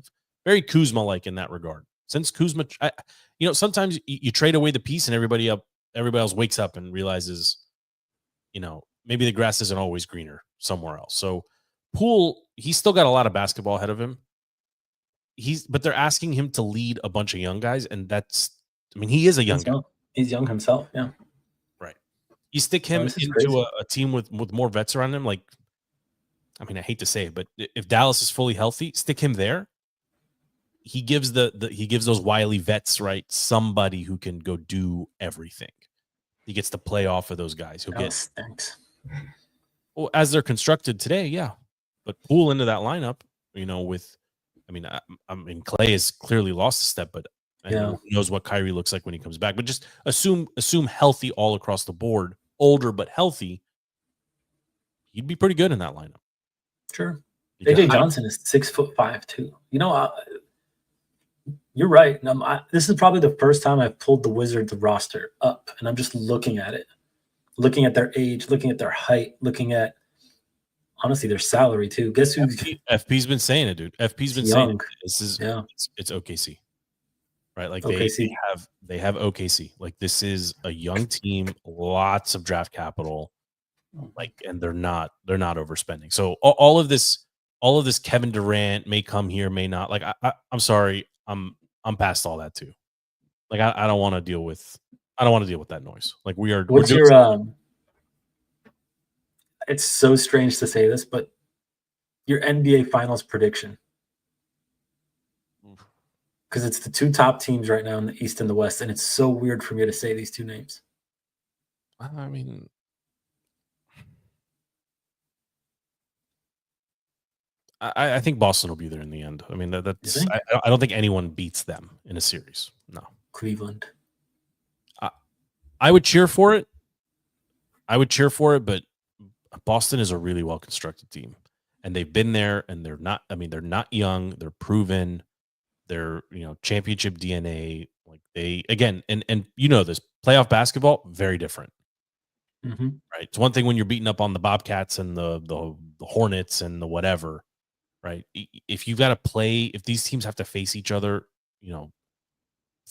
Very Kuzma-like in that regard. Since Kuzma, sometimes you trade away the piece, and everybody else wakes up and realizes, maybe the grass isn't always greener somewhere else. So Poole, he's still got a lot of basketball ahead of him. But they're asking him to lead a bunch of young guys, and he is a young guy. He's young himself, yeah. You stick him into a team with more vets around him. Like, I hate to say it, but if Dallas is fully healthy, stick him there. He gives those wily vets, right, somebody who can go do everything. He gets to play off of those guys. Well, as they're constructed today, yeah. But Poole into that lineup, with, I mean, Clay has clearly lost a step, but who knows what Kyrie looks like when he comes back. But just assume healthy all across the board, older but healthy. He'd be pretty good in that lineup. Sure. AJ Johnson is 6'5" too. You're right. This is probably the first time I've pulled the Wizards roster up, and I'm just looking at it, looking at their age, looking at their height, looking at honestly their salary too. Guess who? FP's been saying it, dude. FP's been saying it. This is it's OKC, right? Like OKC. they have OKC. Like this is a young team, lots of draft capital, and they're not overspending. So all of this Kevin Durant may come here, may not. Like I'm sorry, I'm past all that too. Like I don't want to deal with that noise. Like we are. What's your It's so strange to say this, but your NBA Finals prediction, because it's the two top teams right now in the East and the West, and it's so weird for me to say these two names. I mean, I think Boston will be there in the end. I mean, that's I don't think anyone beats them in a series. No. Cleveland. I would cheer for it. But Boston is a really well constructed team, and they've been there, and they're not young. They're proven. They're championship DNA. Like they again, and this playoff basketball very different. Mm-hmm. Right. It's one thing when you're beating up on the Bobcats and the Hornets and the whatever. Right. If you've got to play, if these teams have to face each other,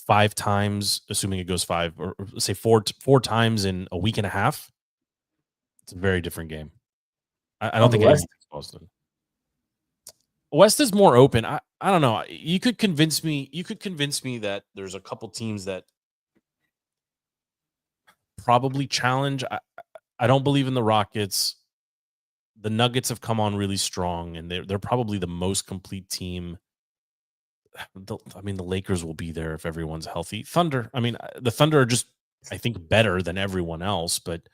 5 times, assuming it goes 5, or say 4 times in a week and a half, it's a very different game. I don't think anyone thinks Boston. West is more open. I don't know. You could convince me that there's a couple teams that probably challenge. I don't believe in the Rockets. The Nuggets have come on really strong, and they're probably the most complete team. The Lakers will be there if everyone's healthy. Thunder, the Thunder are just, I think, better than everyone else. But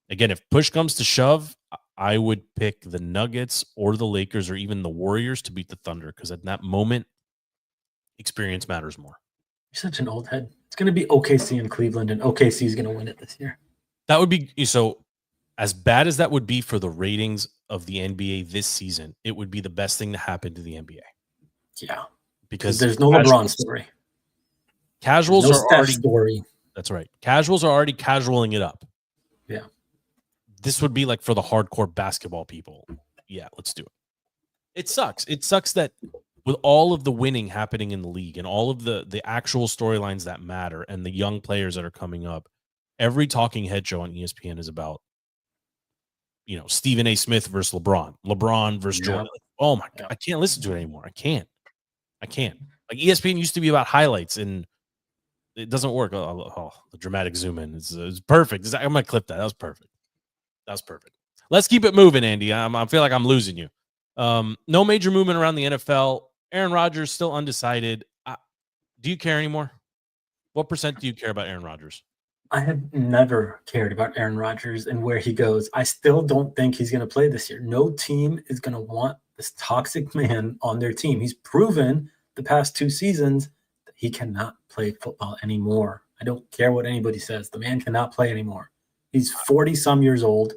again, if push comes to shove, I would pick the Nuggets or the Lakers or even the Warriors to beat the Thunder, because at that moment, experience matters more. You're such an old head. It's going to be OKC and Cleveland, and OKC is going to win it this year. That would be so. As bad as that would be for the ratings of the NBA this season, it would be the best thing to happen to the NBA. Yeah. Because there's no LeBron story. Casuals are already story. That's right. Casuals are already casualing it up. Yeah. This would be like for the hardcore basketball people. Yeah, let's do it. It sucks. It sucks that with all of the winning happening in the league and all of the actual storylines that matter and the young players that are coming up, every talking head show on ESPN is about Stephen A. Smith versus LeBron versus Jordan. Like, oh my God, I can't listen to it anymore. I can't. Like ESPN used to be about highlights, and it doesn't work. Oh, the dramatic zoom in is perfect. I'm gonna clip that. That was perfect. Let's keep it moving, Andy. I feel like I'm losing you. No major movement around the NFL. Aaron Rodgers still undecided. Do you care anymore? What percent do you care about Aaron Rodgers? I have never cared about Aaron Rodgers and where he goes. I still don't think he's going to play this year. No team is going to want this toxic man on their team. He's proven the past 2 seasons that he cannot play football anymore. I don't care what anybody says. The man cannot play anymore. He's 40-some years old.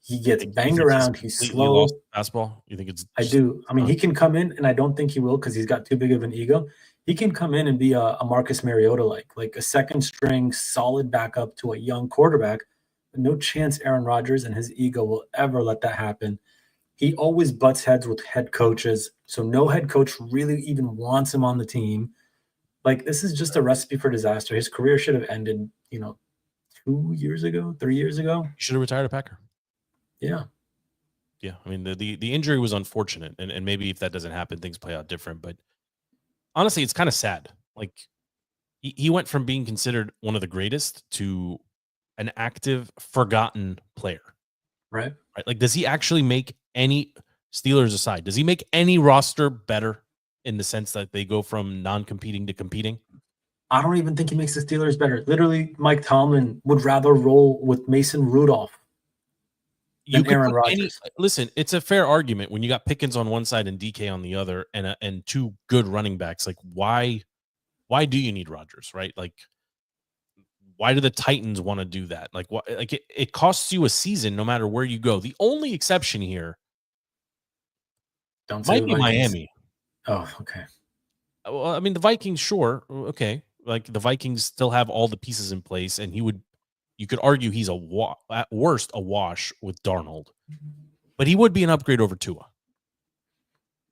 He gets banged around. He's slow. Lost basketball? You think it's? I do. He can come in, and I don't think he will because he's got too big of an ego. He can come in and be a Marcus Mariota like a second-string solid backup to a young quarterback. But no chance Aaron Rodgers and his ego will ever let that happen. He always butts heads with head coaches, so no head coach really even wants him on the team. Like, this is just a recipe for disaster. His career should have ended, 2 years ago, 3 years ago. He should have retired a Packer. Yeah. Yeah, the injury was unfortunate, and maybe if that doesn't happen, things play out different, but honestly, it's kind of sad. Like he went from being considered one of the greatest to an active, forgotten player. Right. Like, does he actually make any, Steelers aside, does he make any roster better in the sense that they go from non-competing to competing? I don't even think he makes the Steelers better. Literally, Mike Tomlin would rather roll with Mason Rudolph You than Aaron put Rodgers. Listen, it's a fair argument when you got Pickens on one side and DK on the other, and two good running backs. Like, why do you need Rodgers, right? Like, why do the Titans want to do that? Like, what? Like, it costs you a season no matter where you go. The only exception here Don't say might the be Vikings. Miami. Oh, okay. Well, I mean, the Vikings, sure, okay. Like, the Vikings still have all the pieces in place, and you could argue he's at worst a wash with Darnold, but he would be an upgrade over Tua.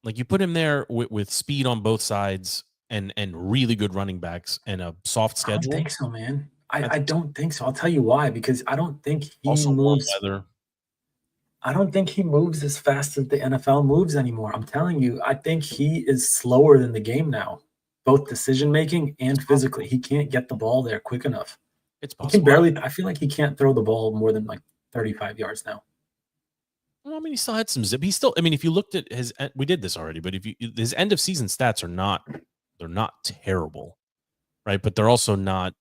Like, you put him there with speed on both sides and really good running backs and a soft schedule. I don't think so, man. I don't think so. I'll tell you why, because I don't think he Also warm moves. weather. I don't think he moves as fast as the NFL moves anymore. I'm telling you, I think he is slower than the game now, both decision making and physically. He can't get the ball there quick enough. It's He possible. can barely. I feel like he can't throw the ball more than like 35 yards now. Well, I mean, he still had some zip. He still. I mean, if you looked at we did this already, but his end of season stats they're not terrible, right? But they're also not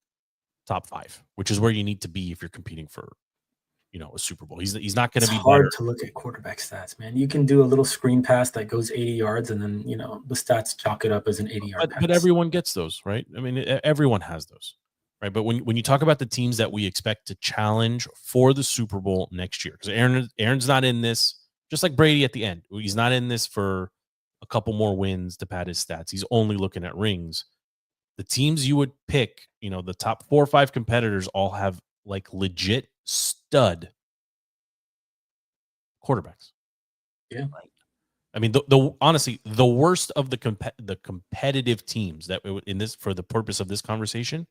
top 5, which is where you need to be if you're competing for, a Super Bowl. He's not going to be hard better. to look at quarterback stats, man. You can do a little screen pass that goes 80 yards, and then the stats chalk it up as an 80-yard pass. But everyone gets those, right? I mean, everyone has those, right? But when you talk about the teams that we expect to challenge for the Super Bowl next year, because Aaron's not in this, just like Brady at the end. He's not in this for a couple more wins to pad his stats. He's only looking at rings. The teams you would pick, the top 4 or 5 competitors all have like legit stud quarterbacks. Yeah. Right. I mean, honestly, the worst of the competitive teams that in this, for the purpose of this conversation,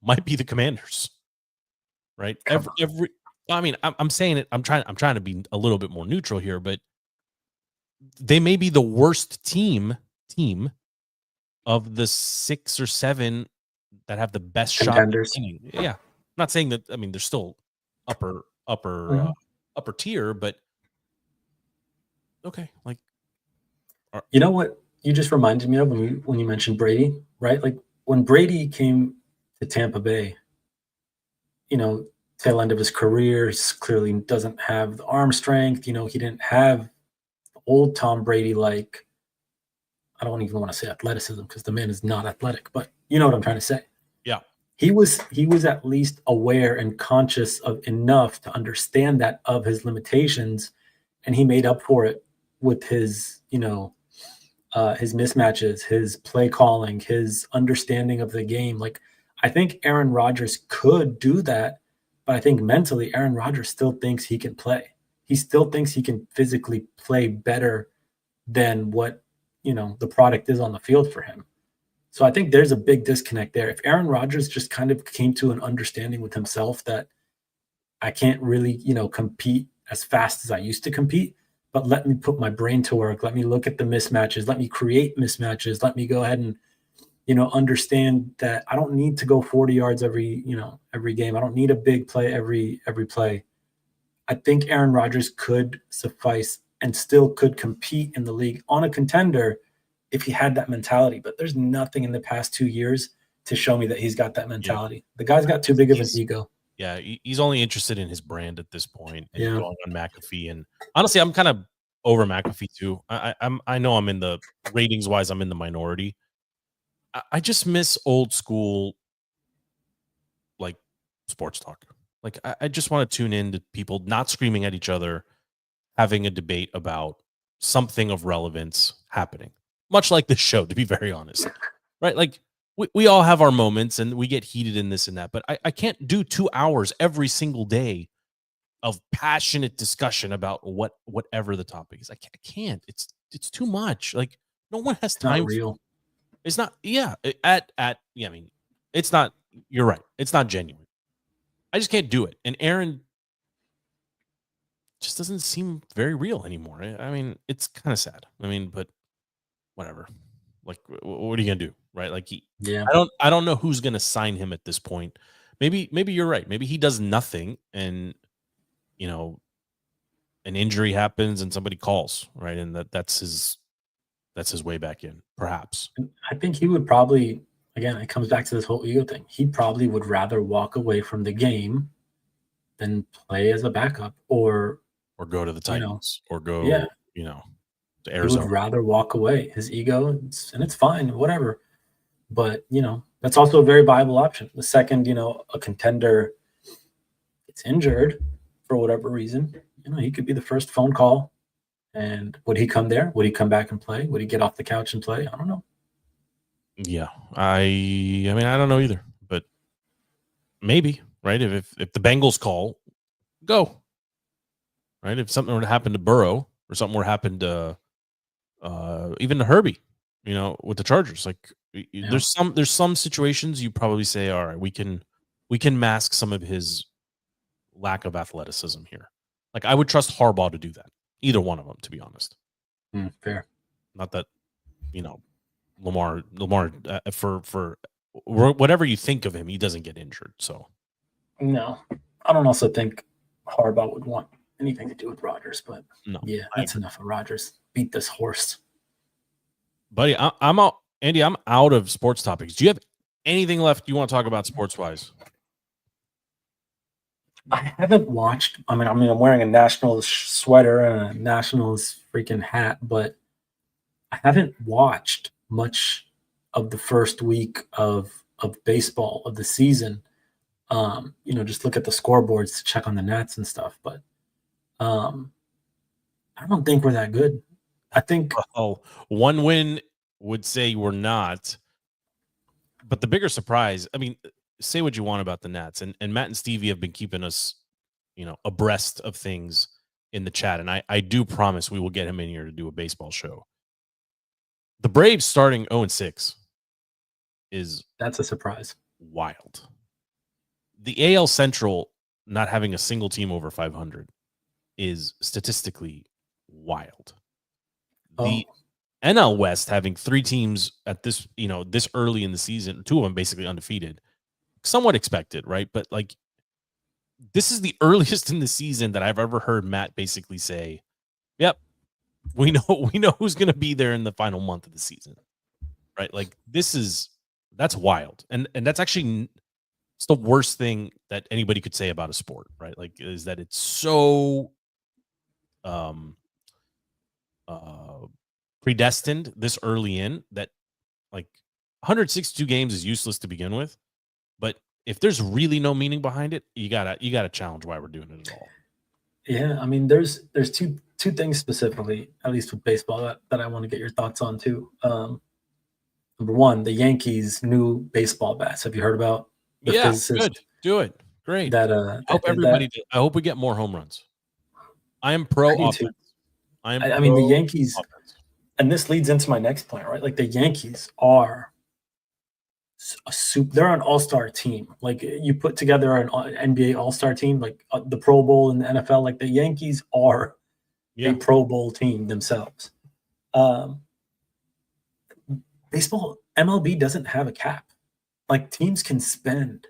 might be the Commanders. Right. I mean, I'm saying it. I'm trying to be a little bit more neutral here, but they may be the worst team of the 6 or 7 that have the best Contenders. shot. Yeah. I'm not saying that. I mean, they're still upper tier, but okay. Like, you know what you just reminded me of when you mentioned Brady, right? Like when Brady came to Tampa Bay, tail end of his career, clearly doesn't have the arm strength. He didn't have old Tom Brady, like, I don't even want to say athleticism because the man is not athletic, but you know what I'm trying to say. Yeah. He was at least aware and conscious of enough to understand that of his limitations, and he made up for it with his, his mismatches, his play calling, his understanding of the game. Like, I think Aaron Rodgers could do that, but I think mentally Aaron Rodgers still thinks he can play. He still thinks he can physically play better than what, the product is on the field for him. So I think there's a big disconnect there. If Aaron Rodgers just kind of came to an understanding with himself that I can't really, compete as fast as I used to compete, but let me put my brain to work. Let me look at the mismatches. Let me create mismatches. Let me go ahead and, understand that I don't need to go 40 yards every game. I don't need a big play every play. I think Aaron Rodgers could suffice and still could compete in the league on a contender if he had that mentality. But there's nothing in the past 2 years to show me that he's got that mentality. Yeah. The guy's got too big of an ego. Yeah, he's only interested in his brand at this point and going on McAfee. And honestly, I'm kind of over McAfee too. I know I'm in the ratings wise, I'm in the minority. I just miss old school, like, sports talk. Like, I just want to tune in to people not screaming at each other, having a debate about something of relevance happening. Much like this show, to be very honest. Right? Like, we all have our moments and we get heated in this and that, but I can't do 2 hours every single day of passionate discussion about whatever the topic is. I can't. It's too much. Like, no one has time. Not real. It's not. Yeah. I mean, it's not. You're right. It's not genuine. I just can't do it. And Aaron just doesn't seem very real anymore. I mean, it's kind of sad. I mean, but whatever. Like, what are you gonna do, right? Like, I don't know who's gonna sign him at this point. Maybe you're right. Maybe he does nothing, and an injury happens, and somebody calls, right? And that's his way back in, perhaps. I think he would probably. Again, it comes back to this whole ego thing. He probably would rather walk away from the game than play as a backup or or go to the Titans or go, yeah. To He Arizona. would rather walk away. His ego, and it's fine, whatever. But, that's also a very viable option. The second, a contender gets injured for whatever reason, he could be the first phone call. And would he come there? Would he come back and play? Would he get off the couch and play? I don't know. Yeah. I mean, I don't know either, but maybe, right? If the Bengals call, go. Right? If something were to happen to Burrow or something were to happen to even to Herbie, with the Chargers, like there's some situations you probably say, all right, we can mask some of his lack of athleticism here. Like I would trust Harbaugh to do that. Either one of them, to be honest. Fair. Not that, Lamar for whatever you think of him, he doesn't get injured. So no, I don't also think Harbaugh would want anything to do with Rodgers, but no, yeah, that's enough of Rodgers. Beat this horse. Buddy, I'm out. Andy, I'm out of sports topics. Do you have anything left you want to talk about sports-wise? I haven't watched. I'm wearing a Nationals sweater and a Nationals freaking hat, but I haven't watched much of the first week of baseball of the season. Just look at the scoreboards to check on the Nats and stuff. But I don't think we're that good. I think one win would say we're not. But the bigger surprise, I mean, say what you want about the Nats, and Matt and Stevie have been keeping us, abreast of things in the chat, and I do promise we will get him in here to do a baseball show. The Braves starting 0-6 that's a surprise. Wild. The AL Central not having a single team over 500 is statistically wild. The NL West having 3 teams at this, this early in the season, 2 of them basically undefeated, somewhat expected, right? But like, this is the earliest in the season that I've ever heard Matt basically say, "Yep, we know who's going to be there in the final month of the season," right? Like that's wild, and that's actually it's the worst thing that anybody could say about a sport, right? Like, is that it's so predestined this early in that like 162 games is useless to begin with, but if there's really no meaning behind it, you gotta challenge why we're doing it at all. Yeah, I mean, there's two things specifically, at least with baseball, that I want to get your thoughts on too. Number one, the Yankees' new baseball bats. Have you heard about the physicist? Good. Do it. Great. I hope we get more home runs. I am pro offense. I mean, the Yankees, offense. And this leads into my next point, right? Like the Yankees are they're an all-star team. Like you put together an NBA all-star team, like the Pro Bowl in the NFL, like the Yankees are a Pro Bowl team themselves. Baseball, MLB doesn't have a cap. Like teams can spend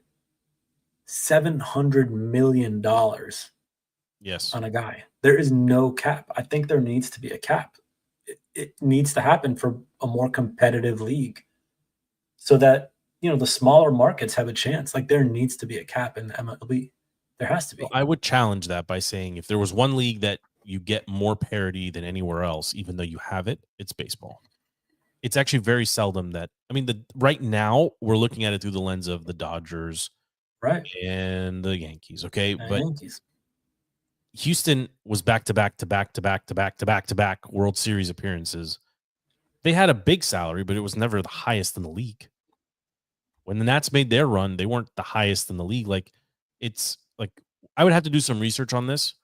$700 million on a guy. There is no cap. I think there needs to be a cap. It needs to happen for a more competitive league so that, the smaller markets have a chance. Like there needs to be a cap in the MLB. There has to be. I would challenge that by saying if there was one league that you get more parity than anywhere else, even though you have it, it's baseball. It's actually very seldom that, right now we're looking at it through the lens of the Dodgers, right, and the Yankees. Okay, but Yankees. Houston was back to back World Series appearances. They had a big salary, but it was never the highest in the league. When the Nats made their run, they weren't the highest in the league. Like it's like I would have to do some research on this,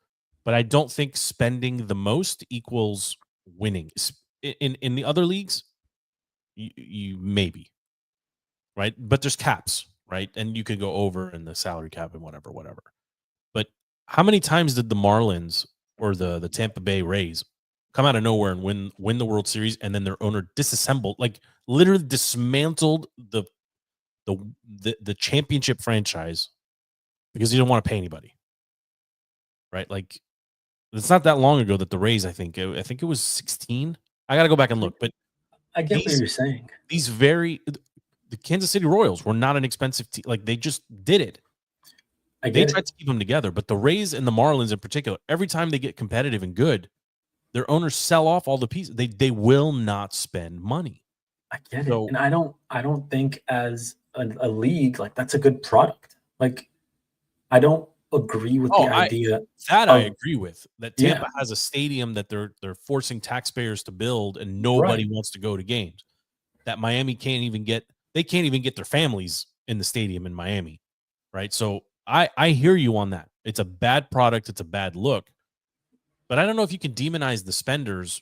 but I don't think spending the most equals winning. In the other leagues, you maybe, right? But there's caps, right? And you could go over in the salary cap and whatever. But how many times did the Marlins or the Tampa Bay Rays come out of nowhere and win the World Series, and then their owner disassembled, like literally dismantled the championship franchise because he didn't want to pay anybody, right? Like it's not that long ago that the Rays, I think it was 16. I got to go back and look, but I get what you're saying. The Kansas City Royals were not an expensive team. Like they just did it. They tried to keep them together, but the Rays and the Marlins in particular, every time they get competitive and good, their owners sell off all the pieces. They will not spend money. I get it, and I don't think as a league like that's a good product. Like, I don't agree with the idea I agree with that. Tampa has a stadium that they're forcing taxpayers to build, and nobody wants to go to games. That Miami can't even get their families in the stadium in Miami, right? So I hear you on that. It's a bad product. It's a bad look. But I don't know if you can demonize the spenders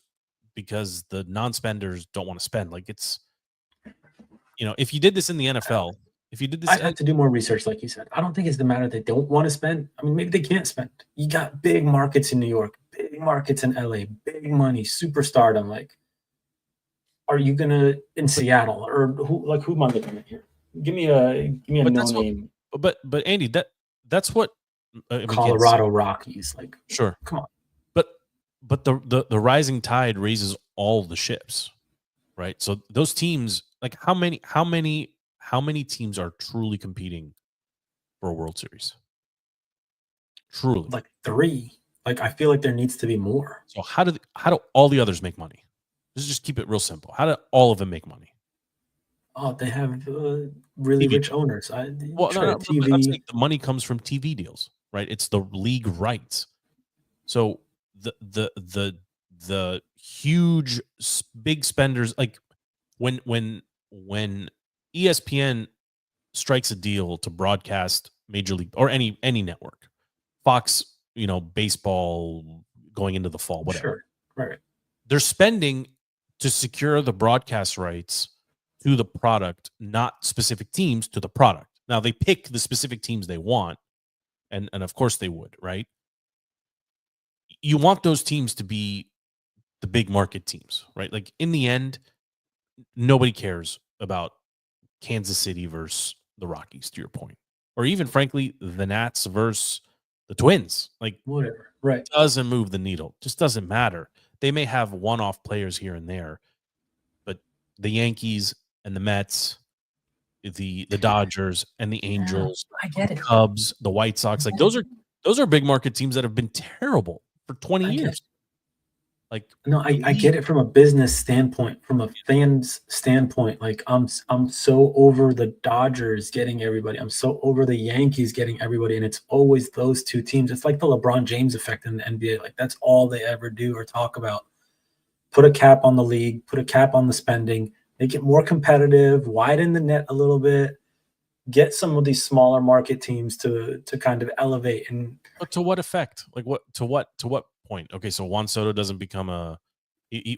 because the non-spenders don't want to spend. Like, it's, if you did this in the NFL, I have to do more research, like you said. I don't think it's the matter they don't want to spend. I mean, maybe they can't spend. You got big markets in New York, big markets in LA, big money, superstardom. Like, are you gonna in Seattle or who am I looking at here? Give me a no name. But Andy, that's what Colorado Rockies. Like, sure, come on. But the rising tide raises all the ships, right? So those teams, like how many teams are truly competing for a World Series? Truly, like 3. Like, I feel like there needs to be more. So how do all the others make money? Let's just keep it real simple. How do all of them make money? Oh, they have really rich owners. TV. I'm saying the money comes from TV deals, right? It's the league rights. So the huge big spenders, like when ESPN strikes a deal to broadcast Major League or any network, Fox, baseball going into the fall, whatever. Sure. Right. They're spending to secure the broadcast rights to the product, not specific teams, to the product. Now they pick the specific teams they want, and of course they would, right? You want those teams to be the big market teams, right? Like, in the end, nobody cares about Kansas City versus the Rockies, to your point, or even frankly the Nats versus the Twins. Like, whatever, right? Doesn't move the needle. Just doesn't matter. They may have one-off players here and there, but the Yankees and the Mets, the Dodgers and the Angels, I get it. Cubs, the White Sox, like those are big market teams that have been terrible for 20 years. Like, no, I get it from a business standpoint, from a fan's standpoint. Like, I'm so over the Dodgers getting everybody. I'm so over the Yankees getting everybody, and it's always those two teams. It's like the LeBron James effect in the NBA. Like, that's all they ever do or talk about. Put a cap on the league, put a cap on the spending, make it more competitive, widen the net a little bit, get some of these smaller market teams to kind of elevate. And but to what effect? Like, to what point? Okay, so Juan Soto doesn't become he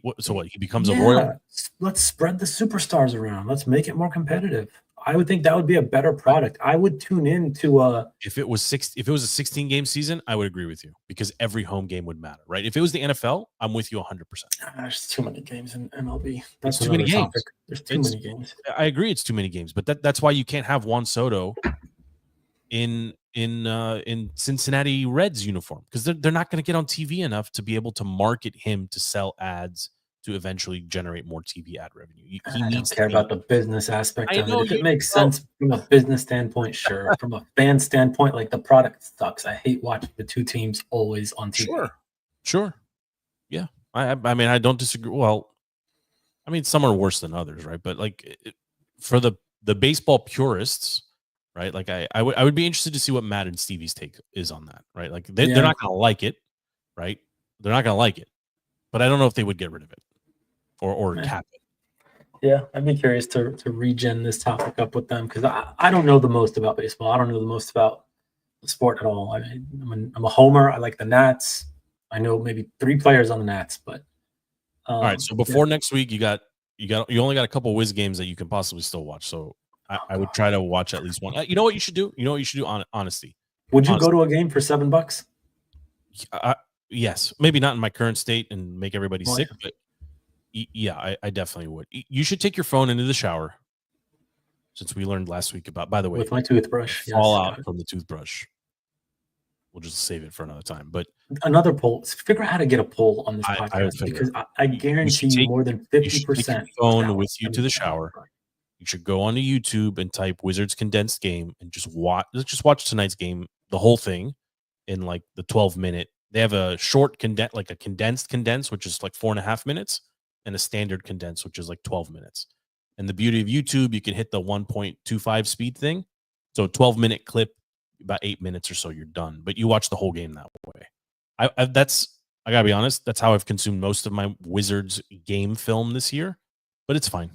becomes a Royal? Let's spread the superstars around. Let's make it more competitive. I would think that would be a better product. I would tune in to if it was a 16-game season, I would agree with you, because every home game would matter, right? If it was the NFL, I'm with you 100%. There's too many games in MLB. That's too many games. There's too many games. I agree, it's too many games, but that's why you can't have Juan Soto in Cincinnati Reds uniform, because they're not going to get on TV enough to be able to market him to sell ads to eventually generate more TV ad revenue. I don't care about the business aspect of it. If it makes sense from a business standpoint, sure. From a fan standpoint, like, the product sucks. I hate watching the two teams always on TV. Sure. Yeah. I mean, I don't disagree. Well, I mean, some are worse than others, right? But like, for the baseball purists, right? Like, I would be interested to see what Matt and Stevie's take is on that, right? Like, they're not going to like it, right? They're not going to like it, but I don't know if they would get rid of it or cap it. Yeah, I'd be curious to regen this topic up with them, because I don't know the most about baseball. I don't know the most about the sport at all. I mean, I'm a homer. I like the Nats. I know maybe 3 players on the Nats, but all right. So before next week, you only got a couple whiz games that you can possibly still watch. So I would try to watch at least one. You know what you should do? Honesty. Would you go to a game for $7? Yes, maybe not in my current state and make everybody sick, but yeah, I definitely would. You should take your phone into the shower, since we learned last week about, by the way, with my toothbrush. Fallout from the toothbrush. We'll just save it for another time. But another poll. Figure out how to get a poll on this podcast, because I guarantee you more than 50%. You should take your phone with you to the shower. You should go onto YouTube and type Wizards condensed game and just watch tonight's game the whole thing in like the 12-minute. They have a short condensed, which is like 4.5 minutes, and a standard condensed, which is like 12 minutes. And the beauty of YouTube, you can hit the 1.25 speed thing. So 12-minute clip, about 8 minutes or so, you're done. But you watch the whole game that way. I gotta be honest, that's how I've consumed most of my Wizards game film this year. But it's fine.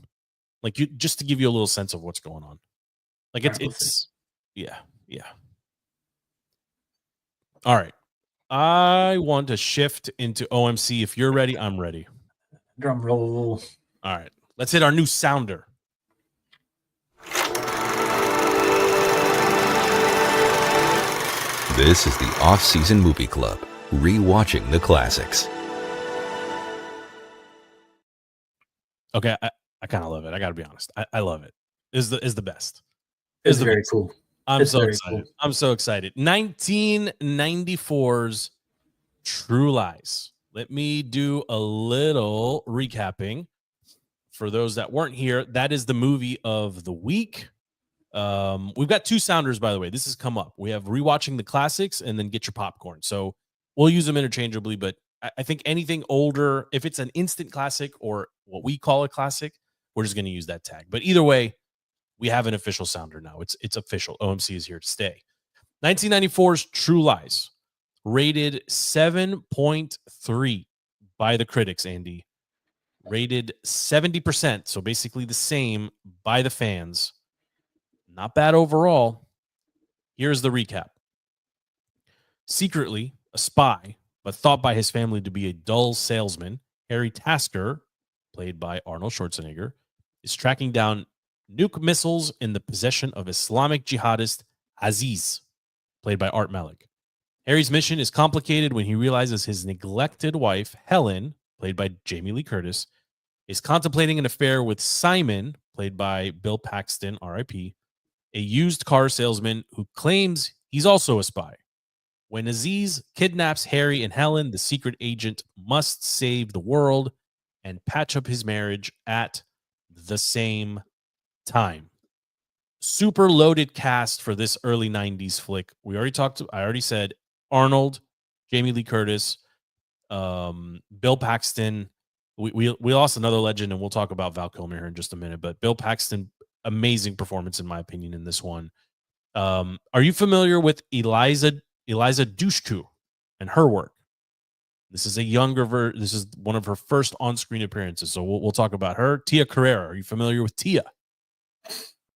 Like, you just to give you a little sense of what's going on. Like, it's yeah. All right. I want to shift into OMC. If you're ready, I'm ready. Drum roll. All right. Let's hit our new sounder. This is the Off-Season Movie Club, rewatching the classics. Okay, I kind of love it. I got to be honest. I love it. Is the best. It's very cool. I'm so excited. Cool. I'm so excited. 1994's True Lies. Let me do a little recapping for those that weren't here. That is the movie of the week. We've got two sounders, by the way. This has come up. We have rewatching the classics and then get your popcorn. So we'll use them interchangeably, but I think anything older, if it's an instant classic or what we call a classic, we're just going to use that tag. But either way, we have an official sounder now. It's official. OMC is here to stay. 1994's True Lies, rated 7.3 by the critics, Andy. Rated 70%, so basically the same by the fans. Not bad overall. Here's the recap. Secretly a spy, but thought by his family to be a dull salesman, Harry Tasker, played by Arnold Schwarzenegger, is tracking down nuke missiles in the possession of Islamic jihadist Aziz, played by Art Malik. Harry's mission is complicated when he realizes his neglected wife, Helen, played by Jamie Lee Curtis, is contemplating an affair with Simon, played by Bill Paxton, R.I.P., a used car salesman who claims he's also a spy. When Aziz kidnaps Harry and Helen, the secret agent must save the world and patch up his marriage at the same time. Super loaded cast for this early 90s flick. I already said Arnold, Jamie Lee Curtis, Bill Paxton. We lost another legend, and we'll talk about Val Kilmer here in just a minute. But Bill Paxton, amazing performance in my opinion in this one. Are you familiar with Eliza Dushku and her work? This is this is one of her first on-screen appearances, so we'll talk about her. Tia Carrera, are you familiar with Tia?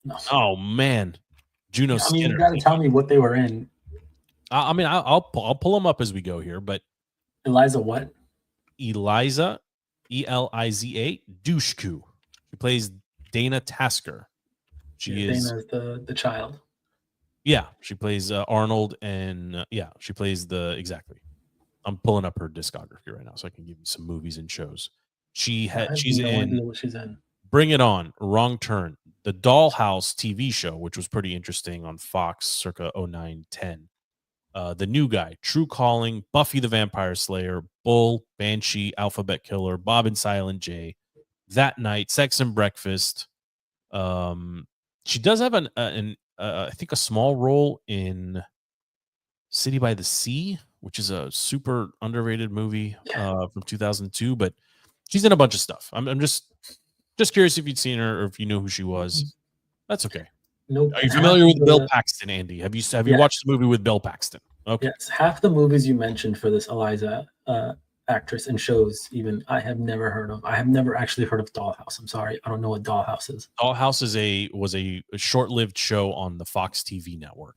No. Oh man, Juno Skinner. You got to tell me what they were in. I'll pull them up as we go here. But Eliza what? Eliza, Eliza Dushku. She plays Dana Tasker. Dana's the child. Yeah, she plays Arnold, and she plays exactly. I'm pulling up her discography right now so I can give you some movies and shows. She's in what she's in. Bring It On, Wrong Turn, The Dollhouse TV show, which was pretty interesting on Fox circa 09-10. The New Guy, True Calling, Buffy the Vampire Slayer, Bull, Banshee, Alphabet Killer, Bob and Silent J, That Night, Sex and Breakfast. She does have I think a small role in City by the Sea, which is a super underrated movie from 2002, but she's in a bunch of stuff. I'm just curious if you'd seen her or if you knew who she was. That's okay. Nope. Are you familiar with Bill Paxton, Andy? Have you watched the movie with Bill Paxton? Okay. Yes, half the movies you mentioned for this Eliza actress and shows even I have never heard of. I have never actually heard of Dollhouse. I'm sorry, I don't know what Dollhouse is. Dollhouse was a short-lived show on the Fox TV network.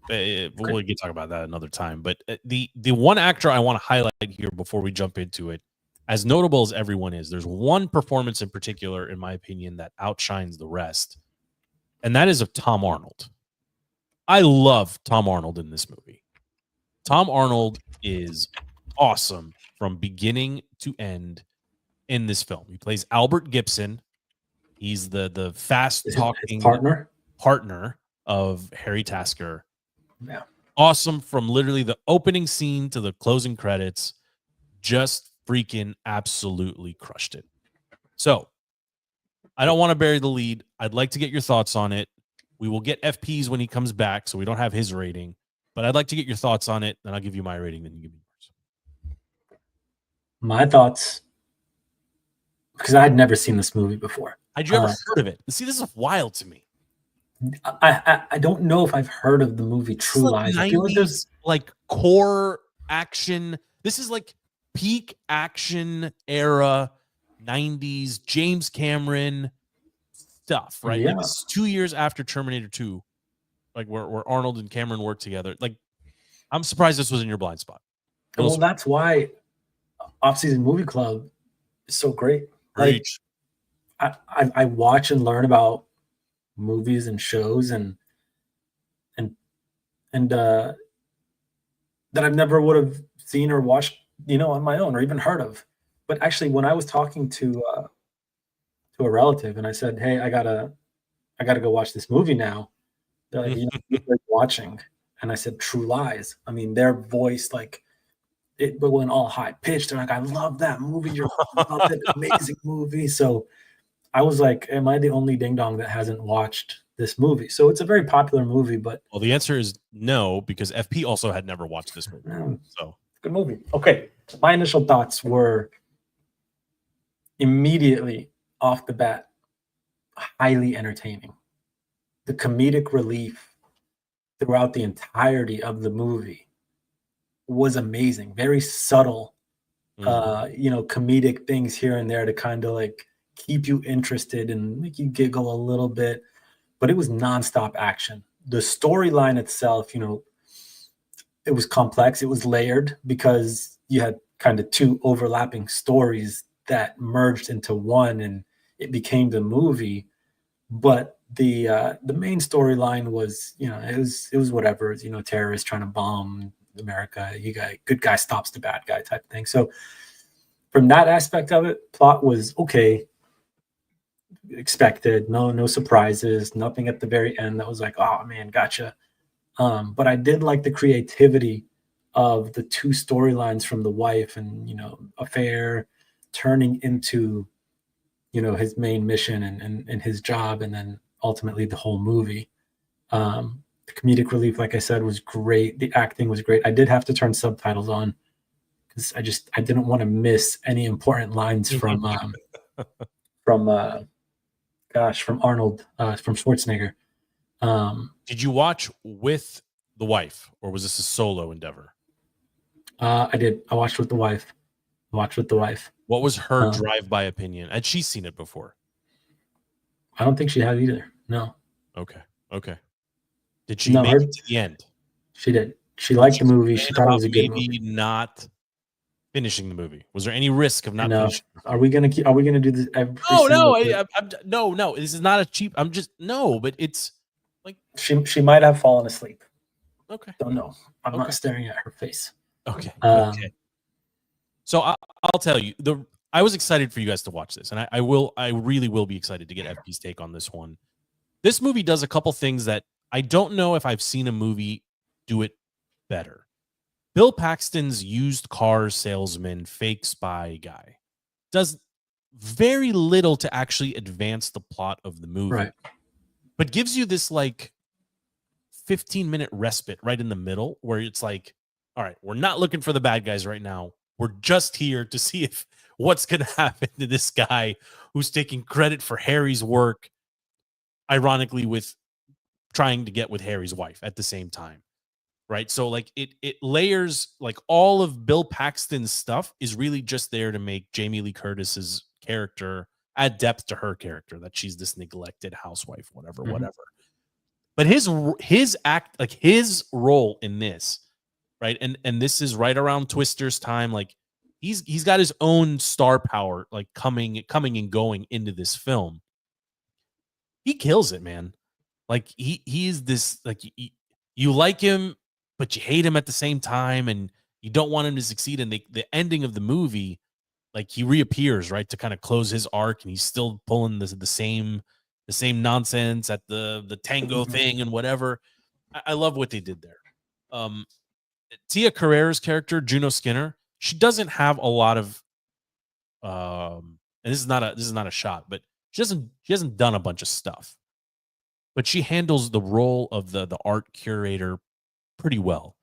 We can talk about that another time. But the one actor I want to highlight here before we jump into it, as notable as everyone is, there's one performance in particular, in my opinion, that outshines the rest, and that is of Tom Arnold. I love Tom Arnold in this movie. Tom Arnold is awesome from beginning to end in this film. He plays Albert Gibson. He's the fast-talking partner of Harry Tasker. Yeah. Awesome from literally the opening scene to the closing credits. Just freaking absolutely crushed it. So, I don't want to bury the lead. I'd like to get your thoughts on it. We will get FPs when he comes back, so we don't have his rating. But I'd like to get your thoughts on it, then I'll give you my rating, then you give me yours. My thoughts, because I had never seen this movie before. Had you ever heard of it? See, this is wild to me. I don't know if I've heard of the movie True Lies. I feel like there's like core action. This is like peak action era 90s James Cameron stuff, right? Yeah. Like this is 2 years after Terminator 2, like where Arnold and Cameron worked together. Like, I'm surprised this was in your blind spot. Well, that's why Off-Season Movie Club is so great. Like, I watch and learn about movies and shows and that I've never would have seen or watched, on my own or even heard of. But actually, when I was talking to a relative and I said, "Hey, I gotta go watch this movie now," they're like, "You're watching?" And I said, "True Lies." I mean, their voice, like, it went all high pitched. They're like, "I love that movie. You're about that amazing movie." So I was like, "Am I the only ding dong that hasn't watched this movie?" So it's a very popular movie, but well, the answer is no, because FP also had never watched this movie. So good movie. Okay, my initial thoughts were immediately off the bat highly entertaining. The comedic relief throughout the entirety of the movie was amazing. Very subtle, comedic things here and there to kind of like keep you interested and make you giggle a little bit, but it was nonstop action. The storyline itself, it was complex. It was layered because you had kind of two overlapping stories that merged into one, and it became the movie. But the main storyline was, it was whatever. It's, terrorists trying to bomb America. Good guy stops the bad guy type thing. So from that aspect of it, plot was okay, expected. No surprises. Nothing at the very end that was like, oh man, gotcha. But I did like the creativity of the two storylines from the wife and affair turning into his main mission and his job, and then ultimately the whole movie. The comedic relief, like I said, was great. The acting was great. I did have to turn subtitles on because I didn't want to miss any important lines from Arnold, from Schwarzenegger. Did you watch with the wife, or was this a solo endeavor? I did. I watched with the wife. What was her drive-by opinion? Had she seen it before? I don't think she had either. No. Okay. Did she make it to the end? She did. She liked the movie. She thought it was a good movie. Maybe not finishing the movie. Was there any risk of not finishing? Are we gonna do this every No. This is not a cheap. But it's like she might have fallen asleep. Okay. Don't know. I'm not staring at her face. Okay. Okay. So I'll tell you, I was excited for you guys to watch this, and I really will be excited to get FP's take on this one. This movie does a couple things that I don't know if I've seen a movie do it better. Bill Paxton's used car salesman, fake spy guy, does very little to actually advance the plot of the movie, right, but gives you this like 15-minute respite right in the middle where it's like, all right, we're not looking for the bad guys right now. We're just here to see if what's going to happen to this guy who's taking credit for Harry's work, ironically, with trying to get with Harry's wife at the same time. Right. So like it layers, like all of Bill Paxton's stuff is really just there to make Jamie Lee Curtis's character add depth to her character, that she's this neglected housewife, whatever. But his act, like his role in this, right? And this is right around Twister's time. Like he's got his own star power, like coming and going into this film. He kills it, man. Like he's this, like you like him, but you hate him at the same time, and you don't want him to succeed. And the ending of the movie, like he reappears, right, to kind of close his arc, and he's still pulling the same nonsense at the tango thing and whatever. I love what they did there. Tia Carrere's character, Juno Skinner, she doesn't have a lot of and this is not a shot, but she hasn't done a bunch of stuff. but she handles the role of the art curator pretty well.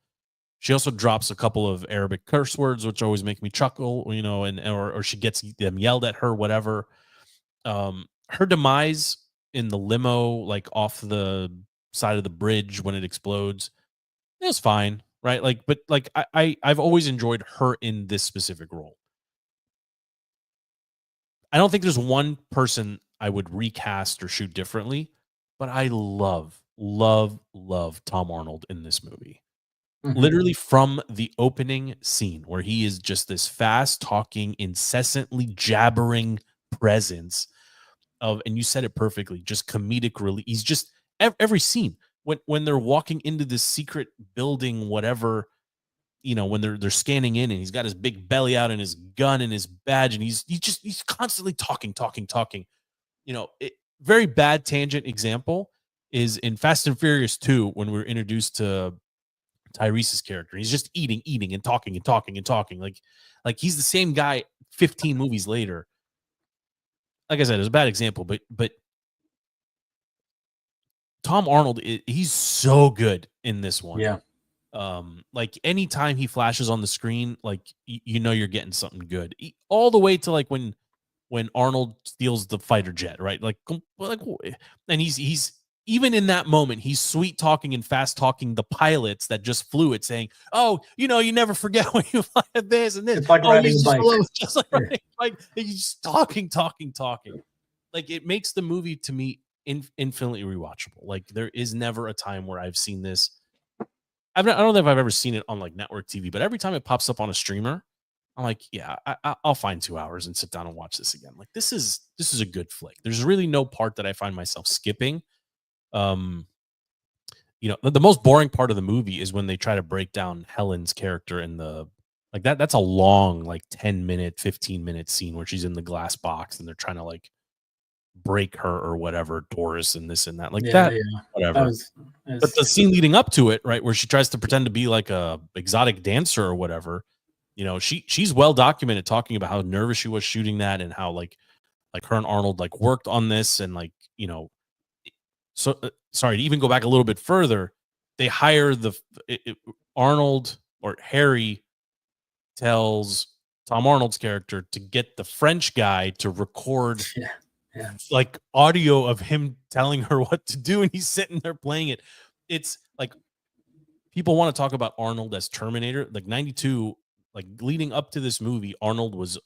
She also drops a couple of Arabic curse words, which always make me chuckle, you know, and or she gets them yelled at her, whatever. Her demise in the limo, like off the side of the bridge when it explodes, it was fine, right? Like, but like I've always enjoyed her in this specific role. I don't think there's one person I would recast or shoot differently, but I love Tom Arnold in this movie. Literally from the opening scene where he is just this fast talking, incessantly jabbering presence of, and you said it perfectly, just comedic relief. He's just every scene when they're walking into this secret building, whatever, you know, when they're scanning in and he's got his big belly out and his gun and his badge and he's constantly talking. You know, very bad tangent example is in Fast and Furious 2 when we were introduced to Tyrese's character. He's just eating and talking. Like he's the same guy 15 movies later. Like I said, it was a bad example, but Tom Arnold, he's so good in this one. Yeah. Like anytime he flashes on the screen, like you know you're getting something good. All the way to like when Arnold steals the fighter jet, right? Like and he's even in that moment, he's sweet talking and fast talking the pilots that just flew it, saying, "Oh, you know, you never forget when you fly this and this." It's like riding a bike. Just like he's just talking. Like it makes the movie to me infinitely rewatchable. Like there is never a time where I've seen this. I don't know if I've ever seen it on like network TV, but every time it pops up on a streamer, I'm like, yeah, I'll find 2 hours and sit down and watch this again. Like this is a good flick. There's really no part that I find myself skipping. You know, the most boring part of the movie is when they try to break down Helen's character in the like that's a long like 10-minute, 15-minute scene where she's in the glass box and they're trying to like break her or whatever, Doris and this and that, like whatever. But the scene leading up to it, right, where she tries to pretend to be like a exotic dancer or whatever, you know, she's well documented talking about how nervous she was shooting that and how like her and Arnold like worked on this and like, you know, so sorry to even go back a little bit further, they hire Arnold or Harry tells Tom Arnold's character to get the French guy to record like audio of him telling her what to do, and he's sitting there playing it. It's like people want to talk about Arnold as Terminator, like 92, like leading up to this movie, Arnold was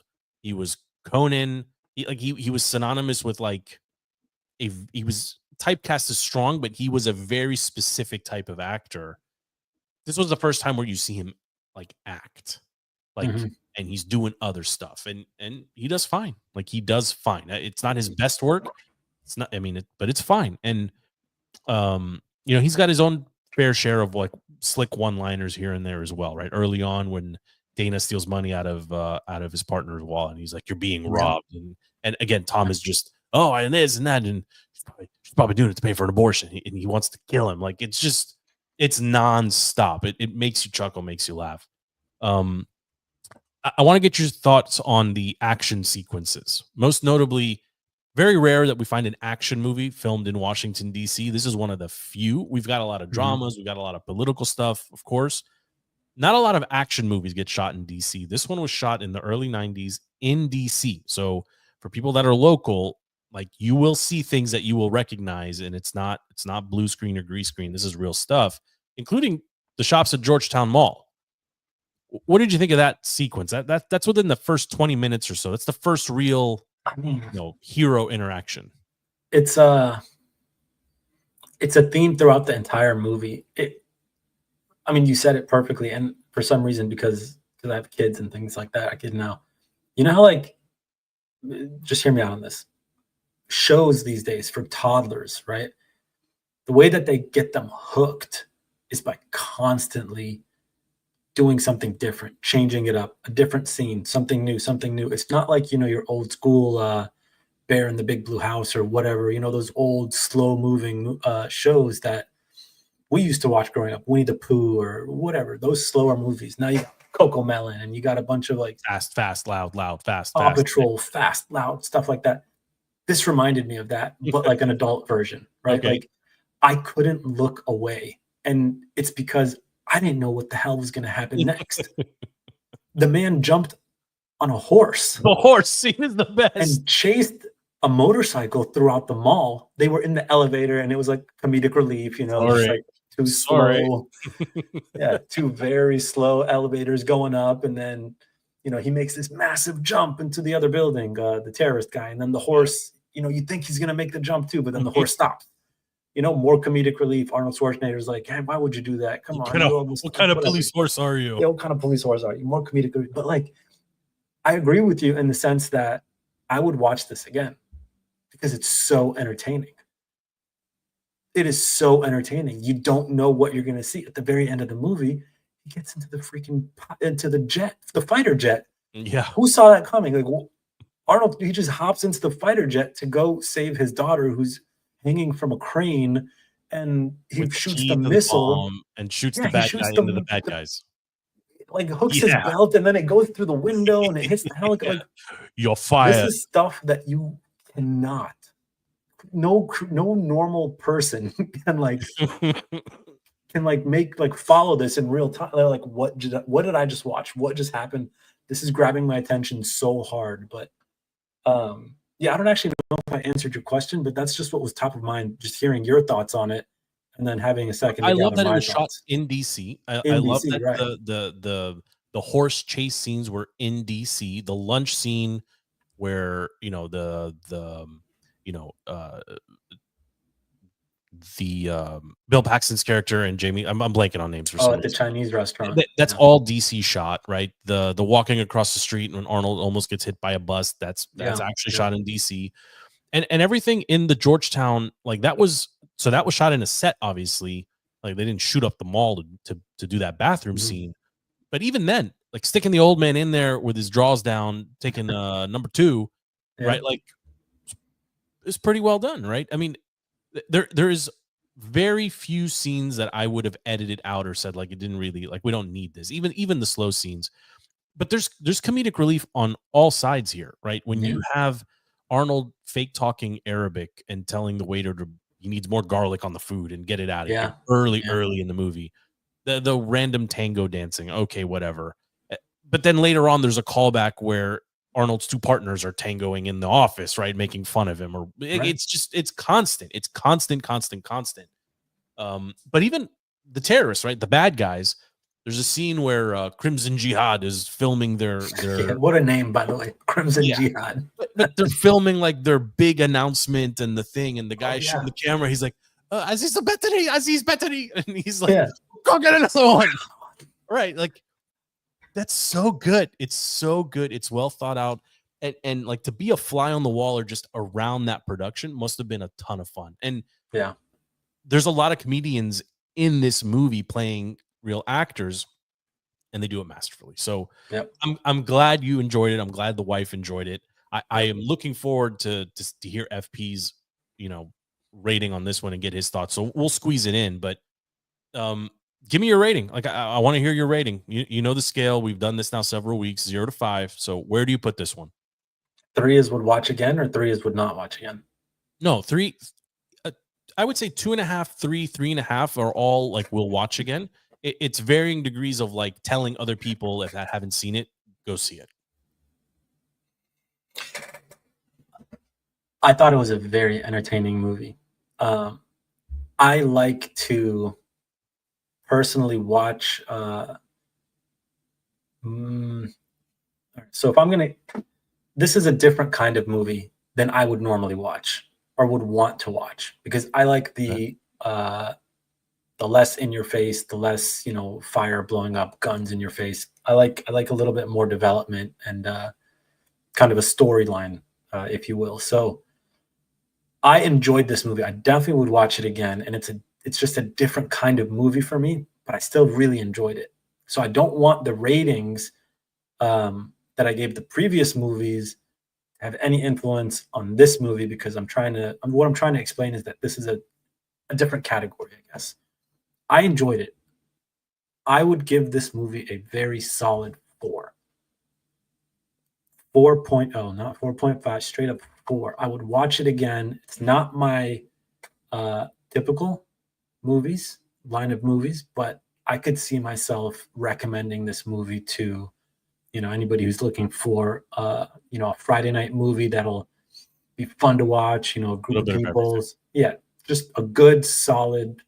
Conan, he was synonymous with like he was typecast as strong, but he was a very specific type of actor. This was the first time where you see him like act, like, and he's doing other stuff, and he does fine. Like he does fine. It's not his best work. It's not. I mean, but it's fine. And you know, he's got his own fair share of like slick one-liners here and there as well. Right, early on when Dana steals money out of his partner's wallet, and he's like, "You're being robbed," and again, Tom is just, "Oh, and this and that," and she's probably doing it to pay for an abortion, and he wants to kill him. Like it's nonstop. It makes you chuckle, makes you laugh. I want to get your thoughts on the action sequences. Most notably, very rare that we find an action movie filmed in Washington, D.C. This is one of the few. We've got a lot of dramas. We've got a lot of political stuff, of course. Not a lot of action movies get shot in D.C. This one was shot in the early 90s in D.C. So for people that are local, like you will see things that you will recognize, and it's not blue screen or green screen. This is real stuff, including the shops at Georgetown Mall. What did you think of that sequence? That's within the first 20 minutes or so. That's the first real, hero interaction. It's a theme throughout the entire movie. I mean, you said it perfectly, and for some reason, because I have kids and things like that, I could now. You know how, like, just hear me out on this. Shows these days for toddlers, right? The way that they get them hooked is by constantly doing something different, changing it up, a different scene, something new. It's not like, your old school Bear in the Big Blue House or whatever, those old slow moving shows that we used to watch growing up, Winnie the Pooh or whatever, those slower movies. Now you got Coco Melon and you got a bunch of like fast, loud, fast, Paw Patrol, fast, loud, stuff like that. This reminded me of that, but like an adult version, right? Okay. Like I couldn't look away. And it's because I didn't know what the hell was going to happen next. The man jumped on a horse. The horse scene is the best. And chased a motorcycle throughout the mall. They were in the elevator, and it was like comedic relief, just like too slow. Yeah, two very slow elevators going up, and then he makes this massive jump into the other building, the terrorist guy, and then the horse. You think he's gonna make the jump too, but then the horse stops. More comedic relief. Arnold Schwarzenegger's like, hey, why would you do that? Come on. What kind of police horse are you? Yeah, what kind of police horse are you? More comedic relief. But like, I agree with you in the sense that I would watch this again because it's so entertaining. It is so entertaining. You don't know what you're going to see. At the very end of the movie, he gets into the fighter jet. Yeah. Who saw that coming? Like, Arnold, he just hops into the fighter jet to go save his daughter who's hanging from a crane, and he shoots the missile and shoots the bad guy into the bad guys. Like hooks his belt, and then it goes through the window and it hits the helicopter. Like, you're fired. This is stuff that you cannot. No normal person can follow this in real time. They're like, what did I just watch? What just happened? This is grabbing my attention so hard. But I don't actually know if I answered your question, but that's just what was top of mind. Just hearing your thoughts on it, and then having a second. I love that it was shot in DC. I love that right. the horse chase scenes were in DC. The lunch scene where Bill Paxton's character and Jamie, I'm blanking on names for some at the Chinese restaurant. That's all DC shot, right? The walking across the street when Arnold almost gets hit by a bus. That's actually shot in DC, and everything in the Georgetown, like that was shot in a set. Obviously, like they didn't shoot up the mall to do that bathroom scene, but even then, like sticking the old man in there with his drawers down, taking number 2, right? Like it's pretty well done, right? I mean, there is very few scenes that I would have edited out or said like it didn't really, like, we don't need this. Even the slow scenes, but there's comedic relief on all sides here, right? When you have Arnold fake talking Arabic and telling the waiter he needs more garlic on the food and get it out of here early in the movie. The random tango dancing, okay, whatever. But then later on, there's a callback where Arnold's 2 partners are tangoing in the office, right? Making fun of him, or it's constant. It's constant. But even the terrorists, right? The bad guys. There's a scene where Crimson Jihad is filming their what a name, by the way, Crimson Jihad. but they're filming like their big announcement and the thing, and the guy shooting the camera, he's like, Aziz Bettany, and he's like, go get another one. Right, like that's so good. It's so good. It's well thought out, and like to be a fly on the wall or just around that production must have been a ton of fun. And there's a lot of comedians in this movie playing real actors, and they do it masterfully. So I'm glad you enjoyed it. I'm glad the wife enjoyed it. I am looking forward to hear FP's rating on this one and get his thoughts. So we'll squeeze it in, but give me your rating. Like I want to hear your rating. You know the scale. We've done this now several weeks, 0 to 5. So where do you put this one? 3 is would watch again, or 3 is would not watch again? No, 3. I would say 2.5, 3, 3.5 are all like we'll watch again. It's varying degrees of like telling other people if I haven't seen it, go see it. I thought it was a very entertaining movie. I like to personally watch. So if I'm gonna, this is a different kind of movie than I would normally watch or would want to watch, because I like the less in your face, the less fire blowing up, guns in your face. I like a little bit more development and kind of a storyline, if you will. So I enjoyed this movie. I definitely would watch it again, and it's just a different kind of movie for me, but I still really enjoyed it. So I don't want the ratings that I gave the previous movies to have any influence on this movie, because what I'm trying to explain is that this is a different category, I guess. I enjoyed it. I would give this movie a very solid 4. 4.0, not 4.5, straight up 4. I would watch it again. It's not my typical line of movies, but I could see myself recommending this movie to, anybody who's looking for, a Friday night movie that'll be fun to watch, a group of people. Yeah, just a good, solid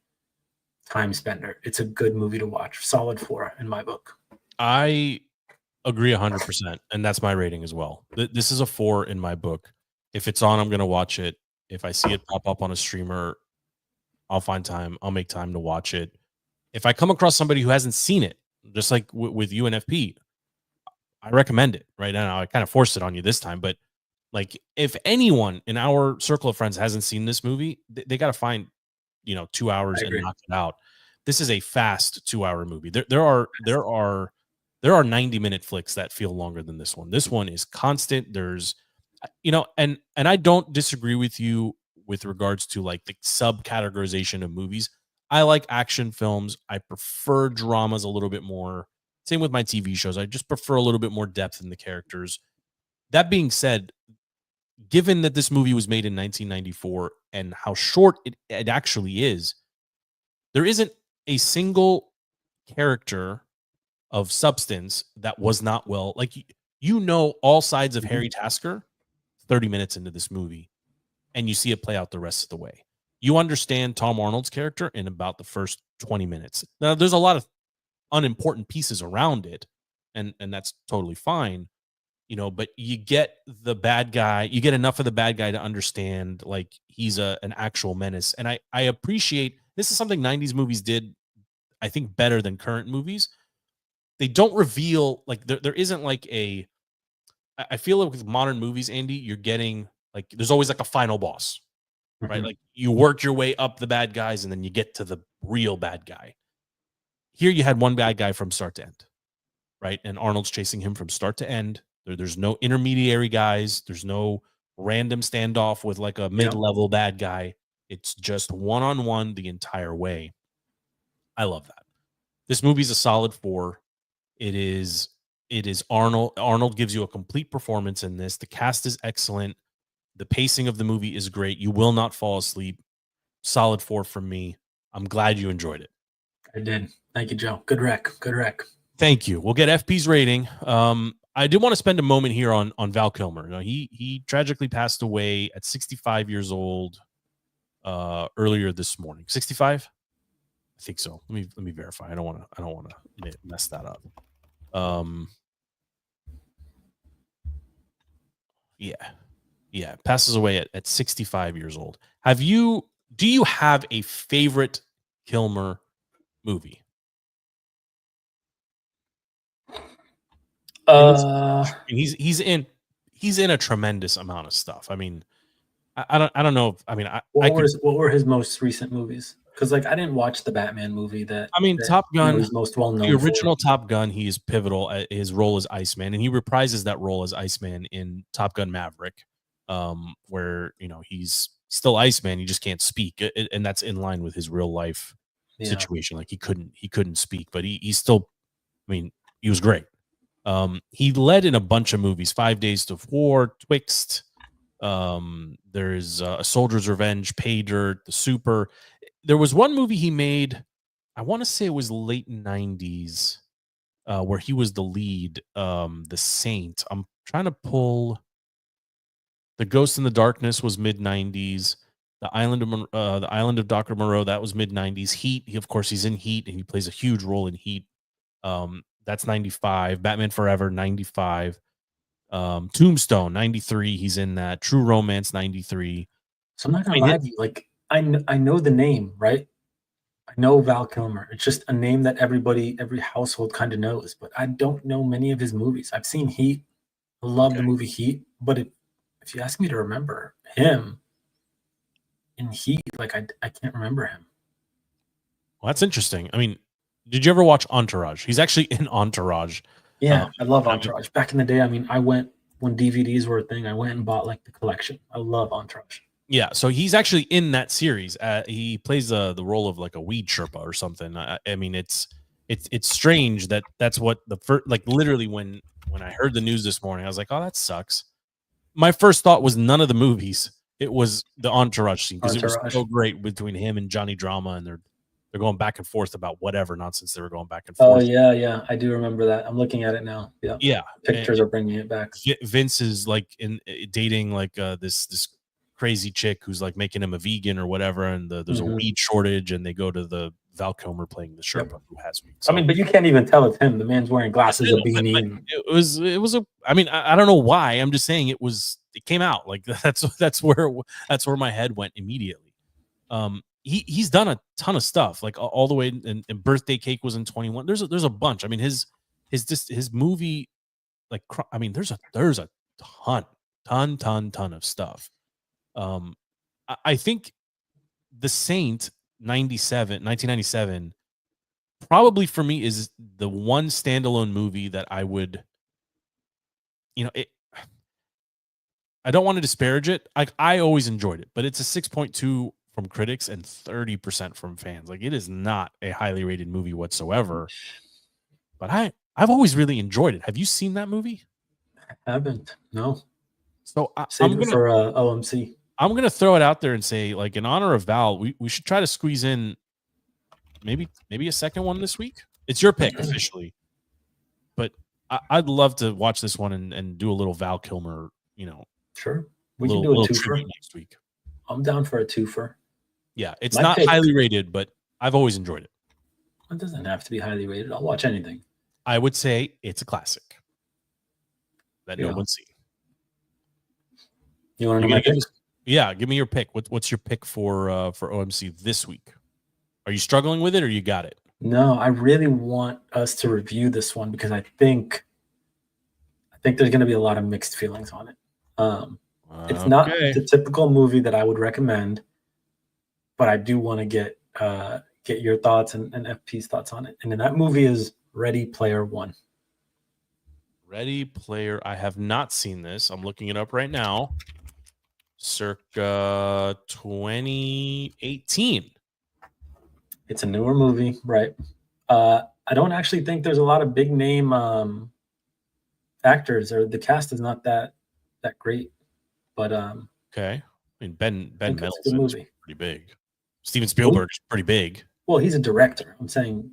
time spender. It's a good movie to watch. Solid 4 in my book. I agree 100%, and that's my rating as well. This is a 4 in my book. If it's on, I'm going to watch it. If I see it pop up on a streamer, I'll find time. I'll make time to watch it. If I come across somebody who hasn't seen it, just like with UNFP, I recommend it right now. I kind of forced it on you this time, but like if anyone in our circle of friends hasn't seen this movie, they got to find, 2 hours and knock it out. This is a fast 2-hour movie. There are 90-minute flicks that feel longer than this one. This one is constant. There's, and I don't disagree with you with regards to like the subcategorization of movies. I like action films. I prefer dramas a little bit more. Same with my TV shows. I just prefer a little bit more depth in the characters. That being said, given that this movie was made in 1994 and how short it actually is, there isn't a single character of substance that was not well. Like, all sides of Harry Tasker 30 minutes into this movie, and you see it play out the rest of the way. You understand Tom Arnold's character in about the first 20 minutes. Now, there's a lot of unimportant pieces around it, and that's totally fine, but you get the bad guy, you get enough of the bad guy to understand like he's an actual menace. And I appreciate, this is something 90s movies did, I think, better than current movies. They don't reveal, like there isn't like I feel like with modern movies, Andy, you're getting like, there's always like a final boss, right? Mm-hmm. Like you work your way up the bad guys and then you get to the real bad guy. Here you had one bad guy from start to end, right? And Arnold's chasing him from start to end. There's no intermediary guys. There's no random standoff with like a mid-level bad guy. It's just one-on-one the entire way. I love that. This movie's a solid 4. It is Arnold. Arnold gives you a complete performance in this. The cast is excellent. The pacing of the movie is great. You will not fall asleep. Solid 4 from me. I'm glad you enjoyed it. I did. Thank you, Joe. Good rec. Thank you. We'll get FP's rating. I did want to spend a moment here on Val Kilmer. He tragically passed away at 65 years old earlier this morning. 65? I think so. Let me verify. I don't want to mess that up. Yeah. Passes away at 65 years old. Do you have a favorite Kilmer movie? He's in a tremendous amount of stuff. I mean, I don't know. What were his most recent movies? Because like I didn't watch the Batman movie. Top Gun is most well known. The original Top Gun, he is pivotal. His role as Iceman, and he reprises that role as Iceman in Top Gun Maverick, where he's still Iceman. He just can't speak, and that's in line with his real life situation. Like he couldn't speak, but he still. I mean, he was great. He led in a bunch of movies: 5 Days to War, Twixt. There's A Soldier's Revenge, Pay Dirt, The Super. There was one movie he made, I want to say it was late 90s, where he was the lead, The Saint. I'm trying to pull. The Ghost in the Darkness was mid 90s. The Island of Dr. Moreau, that was mid 90s. Heat, of course, he's in Heat, and he plays a huge role in Heat. That's 95. Batman Forever, 95. Tombstone, 93. He's in that. True Romance, 93. So I'm not gonna lie to you. Like I know the name, right? I know Val Kilmer. It's just a name that every household kind of knows, but I don't know many of his movies. I've seen Heat. I love the movie Heat, but if you ask me to remember him in Heat, like I can't remember him. Well, that's interesting. I mean, did you ever watch Entourage? He's actually in Entourage. Yeah, I love Entourage. Back in the day, I mean, I went when DVDs were a thing. I went and bought like the collection. I love Entourage. Yeah, so he's actually in that series. He plays the role of like a weed Sherpa or something. I mean, it's strange that's what the first, like literally when I heard the news this morning, I was like, oh, that sucks. My first thought was none of the movies. It was the Entourage scene because it was so great between him and Johnny Drama, and They're going back and forth about whatever nonsense they were going back and Oh forth. yeah, I do remember that. I'm looking at it now. Yeah, Yeah, pictures are bringing it back. Vince is like dating like this crazy chick who's like making him a vegan or whatever, and there's a weed shortage, and they go to the Val Kilmer playing the Sherpa who has weed. So, I mean, but you can't even tell it's him. The man's wearing glasses, a beanie. Like, it was a. I mean, I don't know why. I'm just saying it came out like that's where my head went immediately. He's done a ton of stuff, like all the way. And Birthday Cake was in 21. There's a bunch. I mean, his movie, like, I mean, there's a ton of stuff. I think The Saint 1997 probably for me is the one standalone movie that I would, I don't want to disparage it. I always enjoyed it, but it's a 6.2 from critics and 30% from fans. Like, it is not a highly rated movie whatsoever, but I've always really enjoyed it. Have you seen that movie? I haven't. No. So I'm gonna for OMC. I'm gonna throw it out there and say, like, in honor of Val, we should try to squeeze in maybe a second one this week. It's your pick officially, but I'd love to watch this one and do a little Val Kilmer. Sure, we can do a twofer next week. I'm down for a twofer. Yeah, it's not highly rated, but I've always enjoyed it. It doesn't have to be highly rated. I'll watch anything. I would say it's a classic that no one's seen. You want to know my pick? Yeah, give me your pick. What's your pick for OMC this week? Are you struggling with it, or you got it? No, I really want us to review this one because I think there's going to be a lot of mixed feelings on it. It's not the typical movie that I would recommend, but I do want to get your thoughts and FP's thoughts on it. And then that movie is Ready Player One. Ready Player. I have not seen this. I'm looking it up right now. Circa 2018. It's a newer movie, right? I don't actually think there's a lot of big name actors, or the cast is not that great. But okay. I mean, Ben Mendelsohn is pretty big. Steven Spielberg is pretty big. Well, he's a director. I'm saying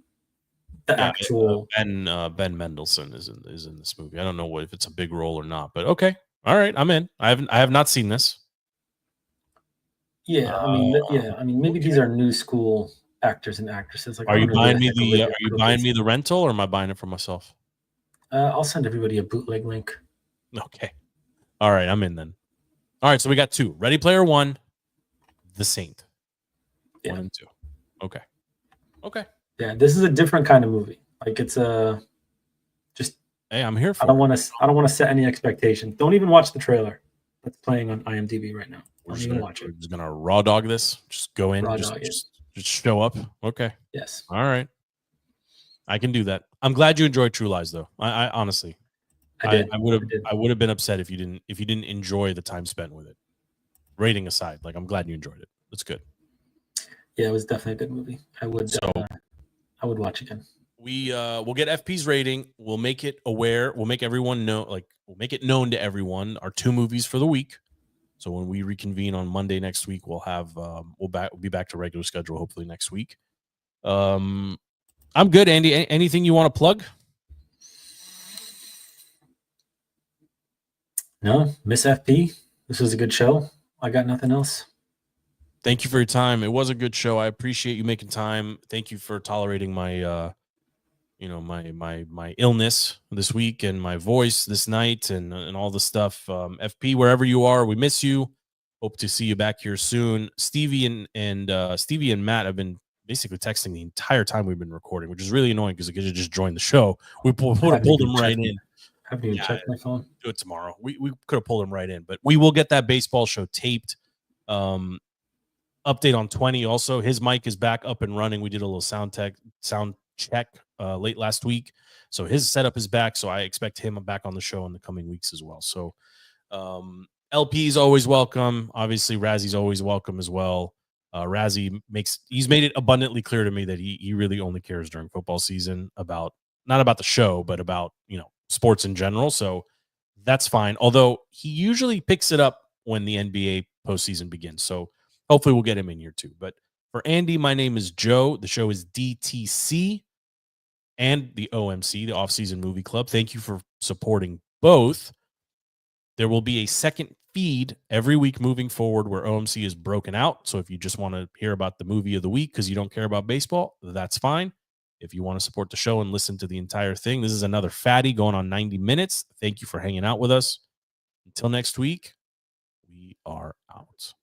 the actual Ben Mendelsohn is in this movie. I don't know if it's a big role or not, but okay. All right, I'm in. I have not seen this. Yeah, I mean, maybe these are new school actors and actresses. Like, are you buying me the rental, or am I buying it for myself? I'll send everybody a bootleg link. Okay. All right, I'm in then. All right, so we got two. Ready Player One, The Saint. 1 and 2. Okay. Yeah, this is a different kind of movie. Like, it's just. Hey, I'm here for. I don't want to set any expectations. Don't even watch the trailer that's playing on IMDb right now. We're just gonna raw dog this. Just go in. Just show up. Okay. Yes. All right. I can do that. I'm glad you enjoyed True Lies, though. I honestly, I would have been upset if you didn't enjoy the time spent with it. Rating aside, like, I'm glad you enjoyed it. That's good. Yeah, it was definitely a good movie. I would watch again. We'll get FP's rating. We'll make it aware. We'll make everyone know. Like, we'll make it known to everyone our 2 movies for the week. So when we reconvene on Monday next week, we'll have we'll be back to regular schedule hopefully next week. I'm good, Andy. Anything you want to plug? No, Miss FP. This was a good show. I got nothing else. Thank you for your time. It was a good show. I appreciate you making time. Thank you for tolerating my my illness this week and my voice this night and all the stuff. FP, wherever you are, we miss you. Hope to see you back here soon. Stevie and Matt have been basically texting the entire time we've been recording, which is really annoying because they could have just joined the show. We pulled them right in. Haven't even checked my phone. Do it tomorrow. We could have pulled them right in, but we will get that baseball show taped. Update on 20 also. His mic is back up and running. We did a little sound check late last week, so his setup is back. So I expect him back on the show in the coming weeks as well. So LP is always welcome. Obviously, Razzy's always welcome as well. Razzy he's made it abundantly clear to me that he really only cares during football season not about the show, but about sports in general. So that's fine. Although he usually picks it up when the NBA postseason begins. So hopefully we'll get him in here too. But For Andy, my name is Joe. The show is DTC and the OMC, the Off-Season Movie Club. Thank you for supporting both. There will be a second feed every week moving forward where OMC is broken out. So if you just want to hear about the movie of the week because you don't care about baseball, that's fine. If you want to support the show and listen to the entire thing, this is another fatty going on 90 minutes. Thank you for hanging out with us. Until next week, we are out.